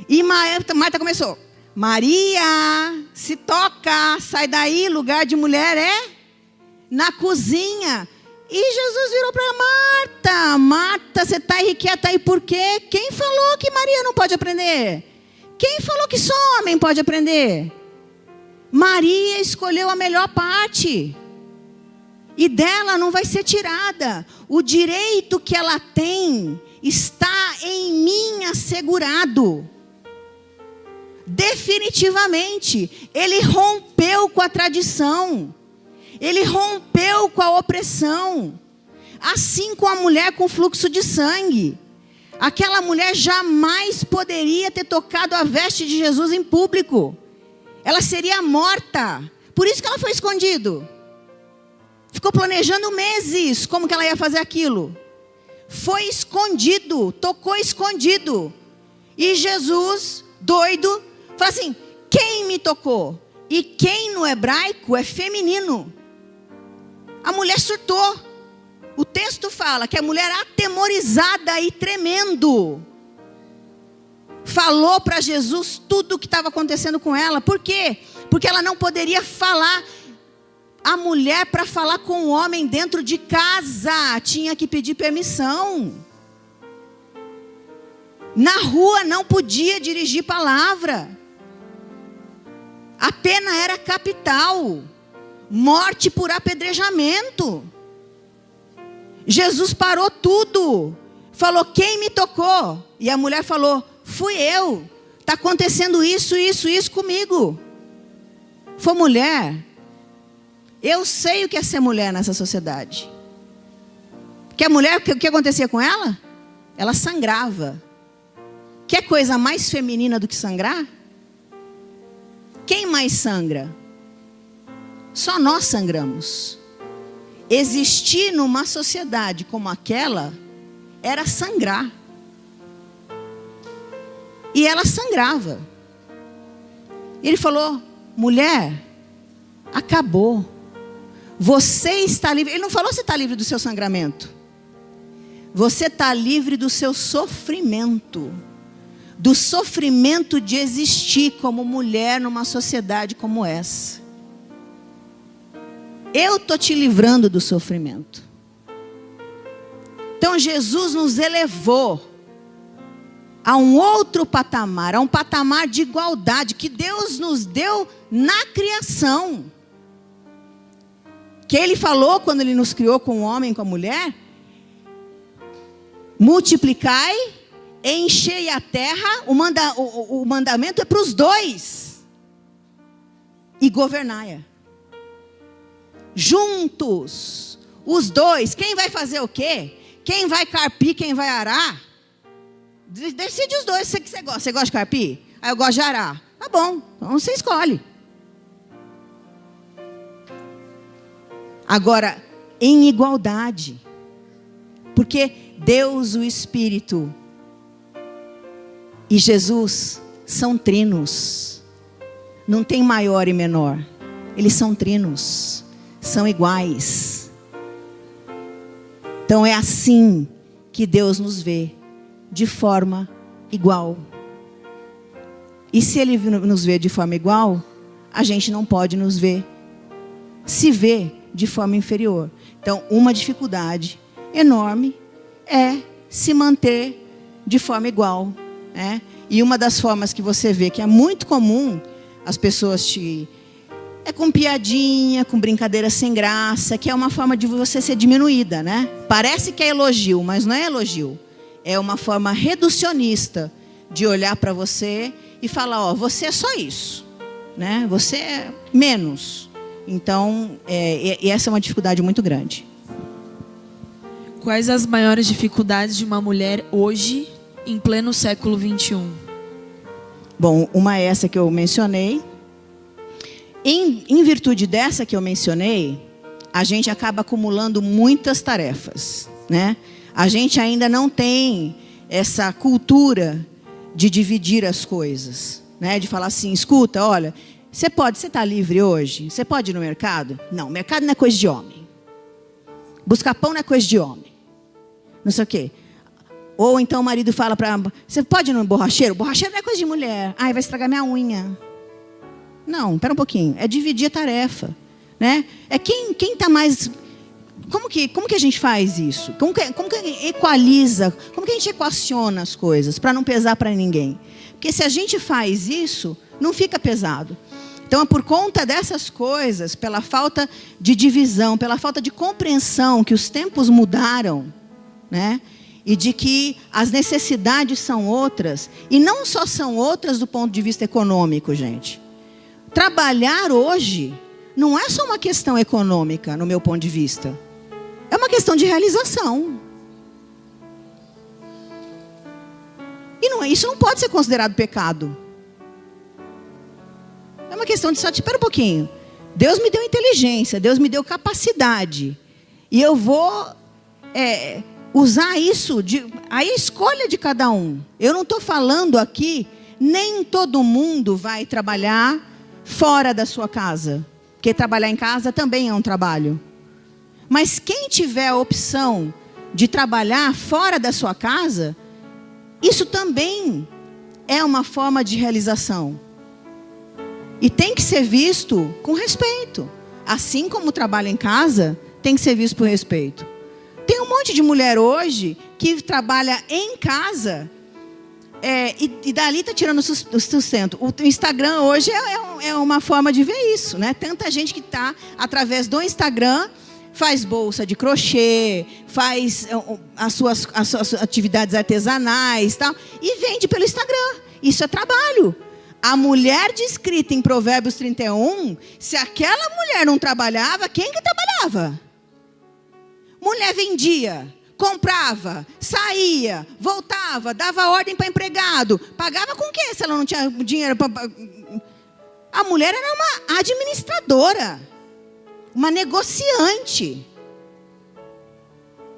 E Marta começou: Maria, se toca, sai daí, lugar de mulher é na cozinha. E Jesus virou para ela: Marta, você está irrequieta aí por quê? Quem falou que Maria não pode aprender? Quem falou que só homem pode aprender? Maria escolheu a melhor parte. E dela não vai ser tirada. O direito que ela tem está em mim assegurado. Definitivamente. Ele rompeu com a tradição. Ele rompeu com a opressão. Assim com a mulher com fluxo de sangue. Aquela mulher jamais poderia ter tocado a veste de Jesus em público. Ela seria morta. Por isso que ela foi escondida. Ficou planejando meses como que ela ia fazer aquilo. Foi escondido, tocou escondido. E Jesus, doido, fala assim: quem me tocou? E quem no hebraico é feminino. A mulher surtou. O texto fala que a mulher atemorizada e tremendo falou para Jesus tudo o que estava acontecendo com ela. Por quê? Porque ela não poderia falar. A mulher, para falar com o homem dentro de casa, tinha que pedir permissão. Na rua não podia dirigir palavra. A pena era capital, morte por apedrejamento. Jesus parou tudo, falou: quem me tocou? E a mulher falou: fui eu. Está acontecendo isso comigo. Foi mulher. Eu sei o que é ser mulher nessa sociedade. Que a mulher, o que acontecia com ela? Ela sangrava. Quer coisa mais feminina do que sangrar? Quem mais sangra? Só nós sangramos. Existir numa sociedade como aquela era sangrar. E ela sangrava. Ele falou: mulher, acabou. Você está livre. Ele não falou se está livre do seu sangramento. Você está livre do seu sofrimento. Do sofrimento de existir como mulher numa sociedade como essa. Eu estou te livrando do sofrimento. Então Jesus nos elevou a um outro patamar, a um patamar de igualdade que Deus nos deu na criação. Que Ele falou quando Ele nos criou com o homem e com a mulher: multiplicai, enchei a terra. O mandamento é para os dois. E governai-a. Juntos, os dois. Quem vai fazer o quê? Quem vai carpir, quem vai arar? Decide os dois. O que você gosta? Você gosta de carpir? Eu gosto de arar. Tá bom, então você escolhe. Agora, em igualdade. Porque Deus, o Espírito e Jesus são trinos. Não tem maior e menor. Eles são trinos. São iguais. Então é assim que Deus nos vê, de forma igual. E se Ele nos vê de forma igual, a gente não pode se ver de forma inferior. Então, uma dificuldade enorme é se manter de forma igual, né? E uma das formas que você vê que é muito comum, as pessoas é com piadinha, com brincadeira sem graça, que é uma forma de você ser diminuída, né? Parece que é elogio, mas não é elogio. É uma forma reducionista de olhar para você e falar: ó, você é só isso, né? Você é menos. Então, essa é uma dificuldade muito grande. Quais as maiores dificuldades de uma mulher hoje, em pleno século XXI? Bom, uma é essa que eu mencionei. Em virtude dessa que eu mencionei, a gente acaba acumulando muitas tarefas, né? A gente ainda não tem essa cultura de dividir as coisas, né? De falar assim: escuta, olha, você está livre hoje? Você pode ir no mercado? Não, mercado não é coisa de homem. Buscar pão não é coisa de homem. Não sei o quê. Ou então o marido fala para ela: você pode ir no borracheiro? Borracheiro não é coisa de mulher. Ai, vai estragar minha unha. Não, espera um pouquinho. É dividir a tarefa, né? É quem está mais... Como que a gente faz isso? Como que equaliza? Como que a gente equaciona as coisas para não pesar para ninguém? Porque se a gente faz isso, não fica pesado. Então, é por conta dessas coisas, pela falta de divisão, pela falta de compreensão que os tempos mudaram, né? E de que as necessidades são outras. E não só são outras do ponto de vista econômico, gente. Trabalhar hoje não é só uma questão econômica, no meu ponto de vista. É uma questão de realização. E isso não pode ser considerado pecado. É uma questão de só, espera um pouquinho. Deus me deu inteligência, Deus me deu capacidade. E eu vou usar isso, a escolha de cada um. Eu não estou falando aqui, nem todo mundo vai trabalhar fora da sua casa. Porque trabalhar em casa também é um trabalho. Mas quem tiver a opção de trabalhar fora da sua casa, isso também é uma forma de realização. E tem que ser visto com respeito. Assim como o trabalho em casa, tem que ser visto por respeito. Tem um monte de mulher hoje que trabalha em casa E dali está tirando o sustento. O Instagram hoje é uma forma de ver isso, né? Tanta gente que está, através do Instagram, faz bolsa de crochê, faz as suas atividades artesanais, tal, e vende pelo Instagram. Isso é trabalho. A mulher descrita em Provérbios 31, se aquela mulher não trabalhava, quem que trabalhava? Mulher vendia, comprava, saía, voltava, dava ordem para empregado. Pagava com o quê se ela não tinha dinheiro para... A mulher era uma administradora, uma negociante.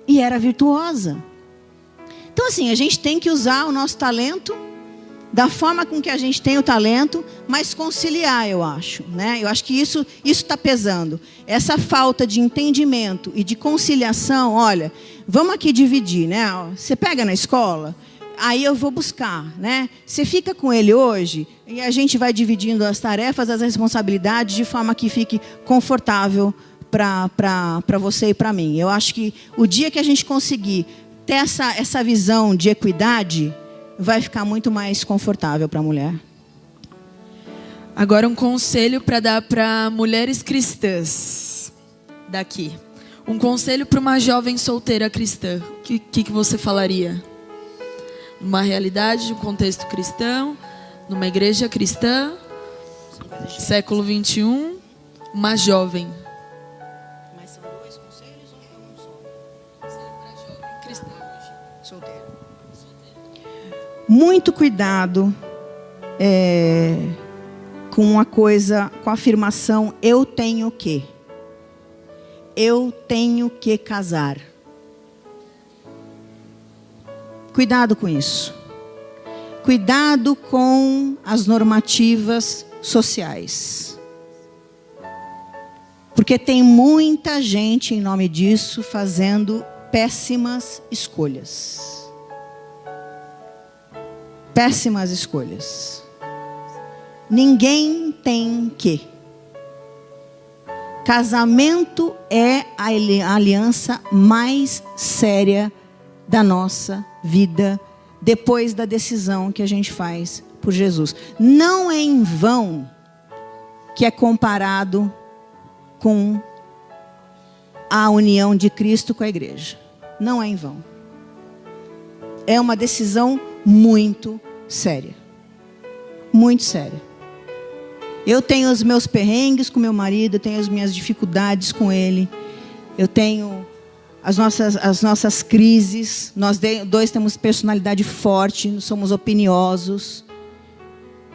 E era virtuosa. Então, assim, a gente tem que usar o nosso talento da forma com que a gente tem o talento, mas conciliar, eu acho, né? Eu acho que isso está pesando. Essa falta de entendimento e de conciliação, olha, vamos aqui dividir, né? Você pega na escola, aí eu vou buscar, né? Você fica com ele hoje e a gente vai dividindo as tarefas, as responsabilidades, de forma que fique confortável para você e para mim. Eu acho que o dia que a gente conseguir ter essa visão de equidade, vai ficar muito mais confortável para a mulher. Agora um conselho para dar para mulheres cristãs daqui. Um conselho para uma jovem solteira cristã. O que você falaria? Numa realidade, de um contexto cristão, numa igreja cristã, século 21, uma jovem. Mas são dois conselhos ou um só? Conselho para jovem cristã hoje. Solteira. Muito cuidado com com a afirmação eu tenho que. Eu tenho que casar. Cuidado com isso. Cuidado com as normativas sociais. Porque tem muita gente, em nome disso, fazendo péssimas escolhas. Péssimas escolhas. Ninguém tem que. Casamento é a aliança mais séria da nossa vida, depois da decisão que a gente faz por Jesus. Não é em vão que é comparado com a união de Cristo com a igreja. Não é em vão. É uma decisão muito séria. Muito séria. Eu tenho os meus perrengues com meu marido, eu tenho as minhas dificuldades com ele. Eu tenho as nossas crises. Nós dois temos personalidade forte, somos opiniosos.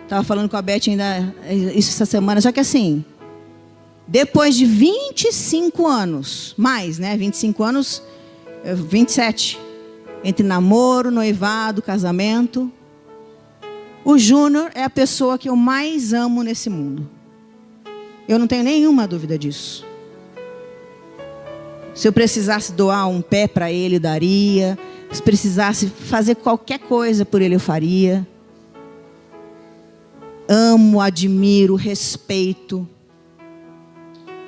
Estava falando com a Beth ainda isso essa semana, só que assim, depois de 25 anos, mais, né? 25 anos, 27, entre namoro, noivado, casamento, o Júnior é a pessoa que eu mais amo nesse mundo. Eu não tenho nenhuma dúvida disso. Se eu precisasse doar um pé para ele, eu daria. Se precisasse fazer qualquer coisa por ele, eu faria. Amo, admiro, respeito.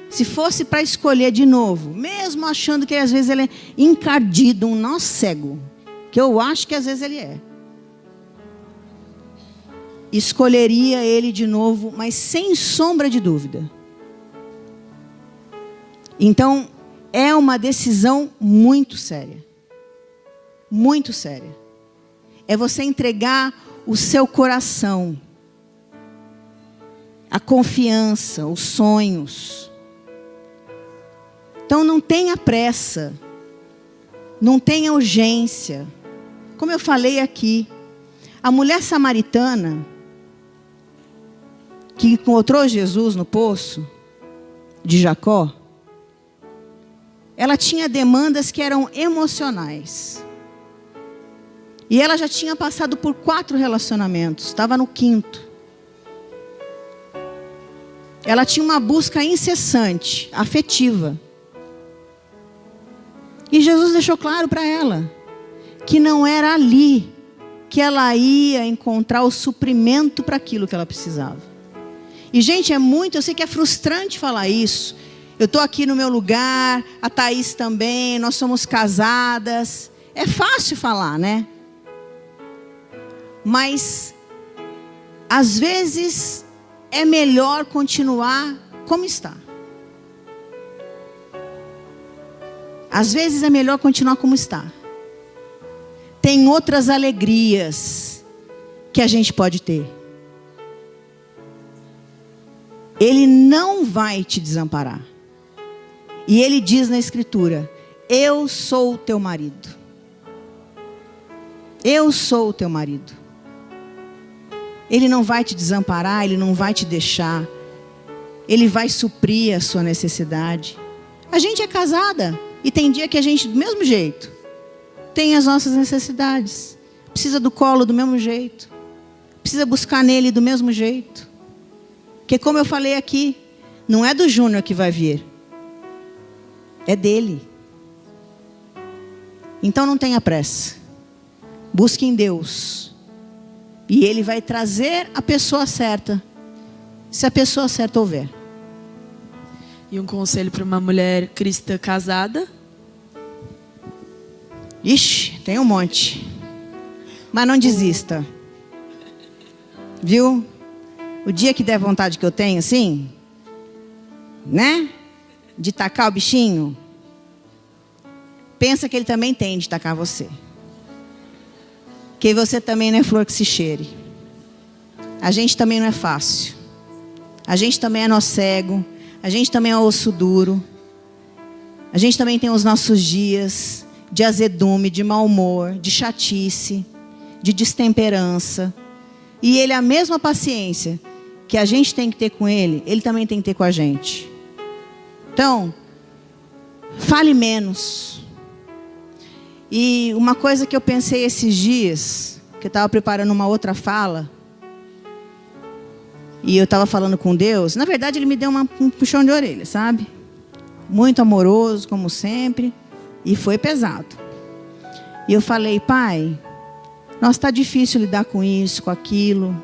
Se fosse para escolher de novo, mesmo achando que às vezes ele é encardido, um nó cego, que eu acho que às vezes ele é, escolheria ele de novo, mas sem sombra de dúvida. Então, é uma decisão muito séria. Muito séria. É você entregar o seu coração, a confiança, os sonhos. Então, não tenha pressa. Não tenha urgência. Como eu falei aqui, a mulher samaritana que encontrou Jesus no poço de Jacó, ela tinha demandas que eram emocionais. E ela já tinha passado por 4 relacionamentos, estava no 5º. Ela tinha uma busca incessante, afetiva. E Jesus deixou claro para ela que não era ali que ela ia encontrar o suprimento para aquilo que ela precisava. E, gente, eu sei que é frustrante falar isso. Eu estou aqui no meu lugar, a Thaís também, nós somos casadas. É fácil falar, né? Mas, às vezes, é melhor continuar como está. Às vezes é melhor continuar como está. Tem outras alegrias que a gente pode ter. Ele não vai te desamparar. E ele diz na Escritura: eu sou o teu marido. Eu sou o teu marido. Ele não vai te desamparar, ele não vai te deixar. Ele vai suprir a sua necessidade. A gente é casada e tem dia que a gente, do mesmo jeito, tem as nossas necessidades. Precisa do colo do mesmo jeito. Precisa buscar nele do mesmo jeito. Porque, como eu falei aqui, não é do Júnior que vai vir. É dele. Então não tenha pressa. Busque em Deus. E Ele vai trazer a pessoa certa. Se a pessoa certa houver. E um conselho para uma mulher cristã casada? Ixi, tem um monte. Mas não desista. Viu? O dia que der vontade que eu tenho, assim, né? De tacar o bichinho. Pensa que ele também tem de tacar você. Que você também não é flor que se cheire. A gente também não é fácil. A gente também é nó cego. A gente também é osso duro. A gente também tem os nossos dias de azedume, de mau humor, de chatice, de destemperança. E ele, a mesma paciência que a gente tem que ter com ele, ele também tem que ter com a gente. Então, fale menos. E uma coisa que eu pensei esses dias, que eu estava preparando uma outra fala, e eu estava falando com Deus, na verdade ele me deu um puxão de orelha, sabe? Muito amoroso, como sempre, e foi pesado. E eu falei: Pai, nossa, está difícil lidar com isso, com aquilo.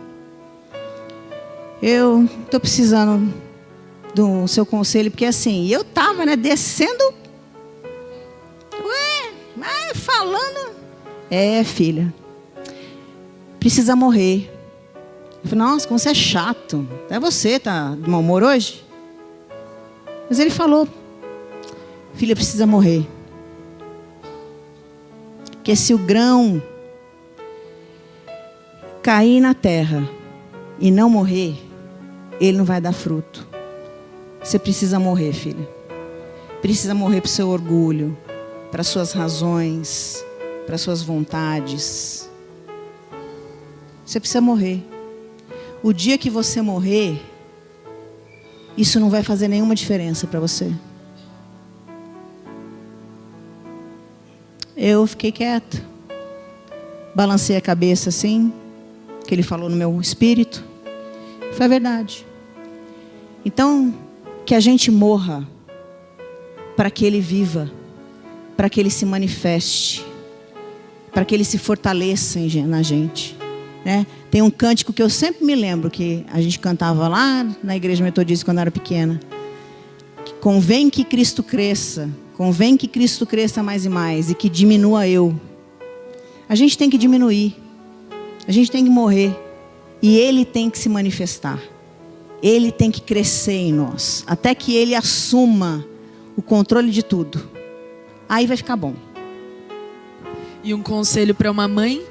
Eu estou precisando do seu conselho, porque assim, eu estava, né, descendo, falando. Filha, precisa morrer. Eu falei: nossa, como você é chato. Até você tá de mau humor hoje. Mas ele falou: filha, precisa morrer. Porque se o grão cair na terra e não morrer, ele não vai dar fruto. Você precisa morrer, filha. Precisa morrer para o seu orgulho, para as suas razões, para as suas vontades. Você precisa morrer. O dia que você morrer, isso não vai fazer nenhuma diferença para você. Eu fiquei quieta. Balancei a cabeça assim, que ele falou no meu espírito. Foi a verdade. Então, que a gente morra para que ele viva, para que ele se manifeste, para que ele se fortaleça na gente, né? Tem um cântico que eu sempre me lembro, que a gente cantava lá na igreja metodista quando eu era pequena. Convém que Cristo cresça, convém que Cristo cresça mais e mais, e que diminua eu. A gente tem que diminuir, a gente tem que morrer, e ele tem que se manifestar. Ele tem que crescer em nós, até que ele assuma o controle de tudo. Aí vai ficar bom. E um conselho para uma mãe?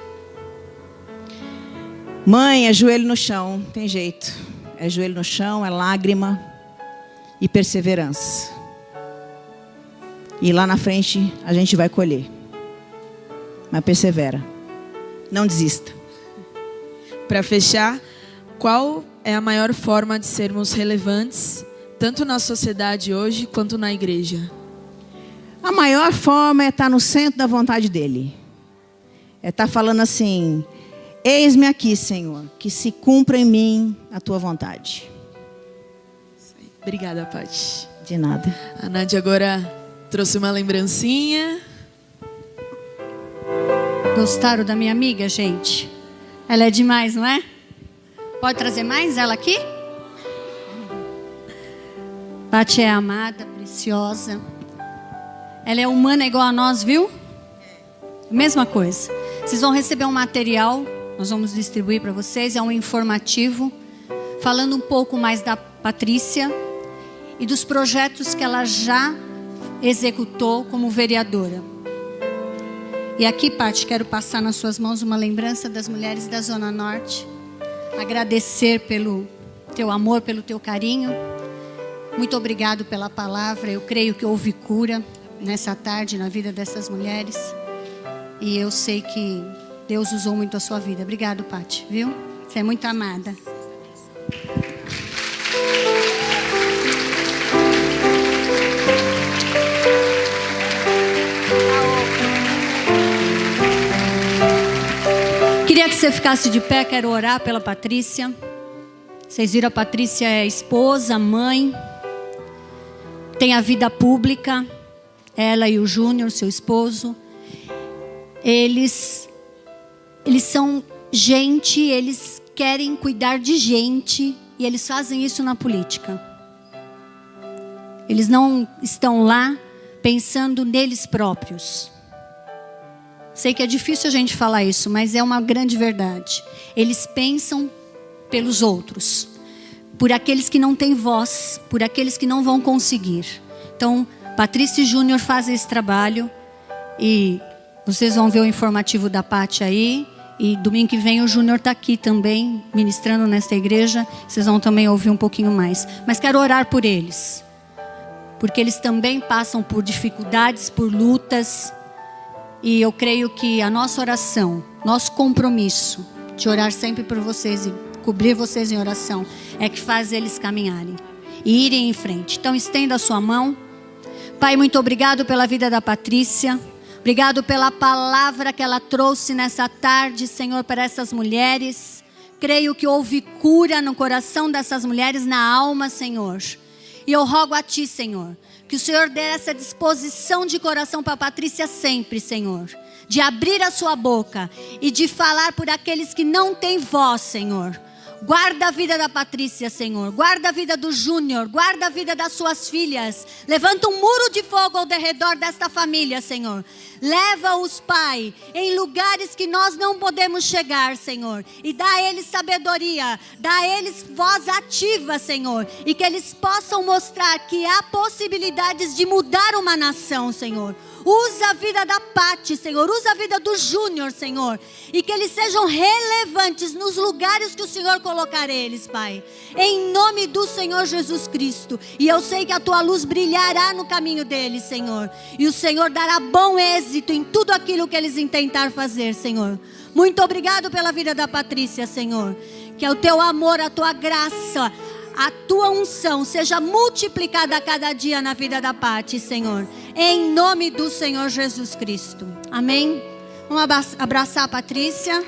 Mãe, é joelho no chão, tem jeito. É joelho no chão, é lágrima e perseverança. E lá na frente a gente vai colher. Mas persevera. Não desista. Para fechar, qual é a maior forma de sermos relevantes, tanto na sociedade hoje quanto na igreja? A maior forma é estar no centro da vontade dele. É estar falando assim: eis-me aqui, Senhor, que se cumpra em mim a tua vontade. Obrigada, Paty. De nada. A Nádia agora trouxe uma lembrancinha. Gostaram da minha amiga, gente? Ela é demais, não é? Pode trazer mais ela aqui? Paty é amada, preciosa. Ela é humana igual a nós, viu? Mesma coisa. Vocês vão receber um material Nós vamos distribuir para vocês. É um informativo falando um pouco mais da Patrícia e dos projetos que ela já executou como vereadora. E aqui, Paty, quero passar nas suas mãos uma lembrança das mulheres da Zona Norte. Agradecer pelo teu amor, pelo teu carinho. Muito obrigado pela palavra. Eu creio que houve cura nessa tarde na vida dessas mulheres. E eu sei que Deus usou muito a sua vida. Obrigado, Paty, viu? Você é muito amada. Queria que você ficasse de pé, quero orar pela Patrícia. Vocês viram, a Patrícia é esposa, mãe, tem a vida pública, ela e o Júnior, seu esposo. Eles são gente, eles querem cuidar de gente e eles fazem isso na política. Eles não estão lá pensando neles próprios. Sei que é difícil a gente falar isso, mas é uma grande verdade. Eles pensam pelos outros, por aqueles que não têm voz, por aqueles que não vão conseguir. Então, Patrícia e Júnior fazem esse trabalho e vocês vão ver o informativo da Paty aí. E domingo que vem o Júnior está aqui também, ministrando nesta igreja. Vocês vão também ouvir um pouquinho mais. Mas quero orar por eles, porque eles também passam por dificuldades, por lutas. E eu creio que a nossa oração, nosso compromisso de orar sempre por vocês e cobrir vocês em oração, é que faz eles caminharem e irem em frente. Então estenda a sua mão. Pai, muito obrigado pela vida da Patrícia. Obrigado pela palavra que ela trouxe nessa tarde, Senhor, para essas mulheres. Creio que houve cura no coração dessas mulheres, na alma, Senhor. E eu rogo a Ti, Senhor, que o Senhor dê essa disposição de coração para a Patrícia sempre, Senhor. De abrir a sua boca e de falar por aqueles que não têm voz, Senhor. Guarda a vida da Patrícia, Senhor. Guarda a vida do Júnior. Guarda a vida das suas filhas. Levanta um muro de fogo ao redor desta família, Senhor. Leva-os, Pai, em lugares que nós não podemos chegar, Senhor. E dá a eles sabedoria. Dá a eles voz ativa, Senhor. E que eles possam mostrar que há possibilidades de mudar uma nação, Senhor. Usa a vida da Paty, Senhor. Usa a vida do Júnior, Senhor. E que eles sejam relevantes nos lugares que o Senhor colocar eles, Pai. Em nome do Senhor Jesus Cristo. E eu sei que a Tua luz brilhará no caminho deles, Senhor. E o Senhor dará bom êxito em tudo aquilo que eles intentar fazer, Senhor. Muito obrigado pela vida da Patrícia, Senhor. Que o Teu amor, a Tua graça, a Tua unção seja multiplicada a cada dia na vida da Paty, Senhor. Em nome do Senhor Jesus Cristo. Amém? Vamos abraçar a Patrícia.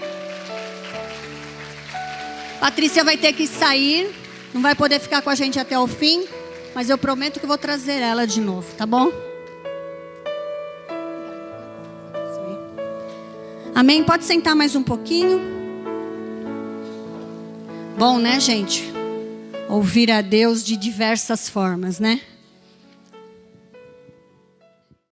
Patrícia vai ter que sair. Não vai poder ficar com a gente até o fim. Mas eu prometo que vou trazer ela de novo, tá bom? Amém? Pode sentar mais um pouquinho. Bom, né, gente? Ouvir a Deus de diversas formas, né?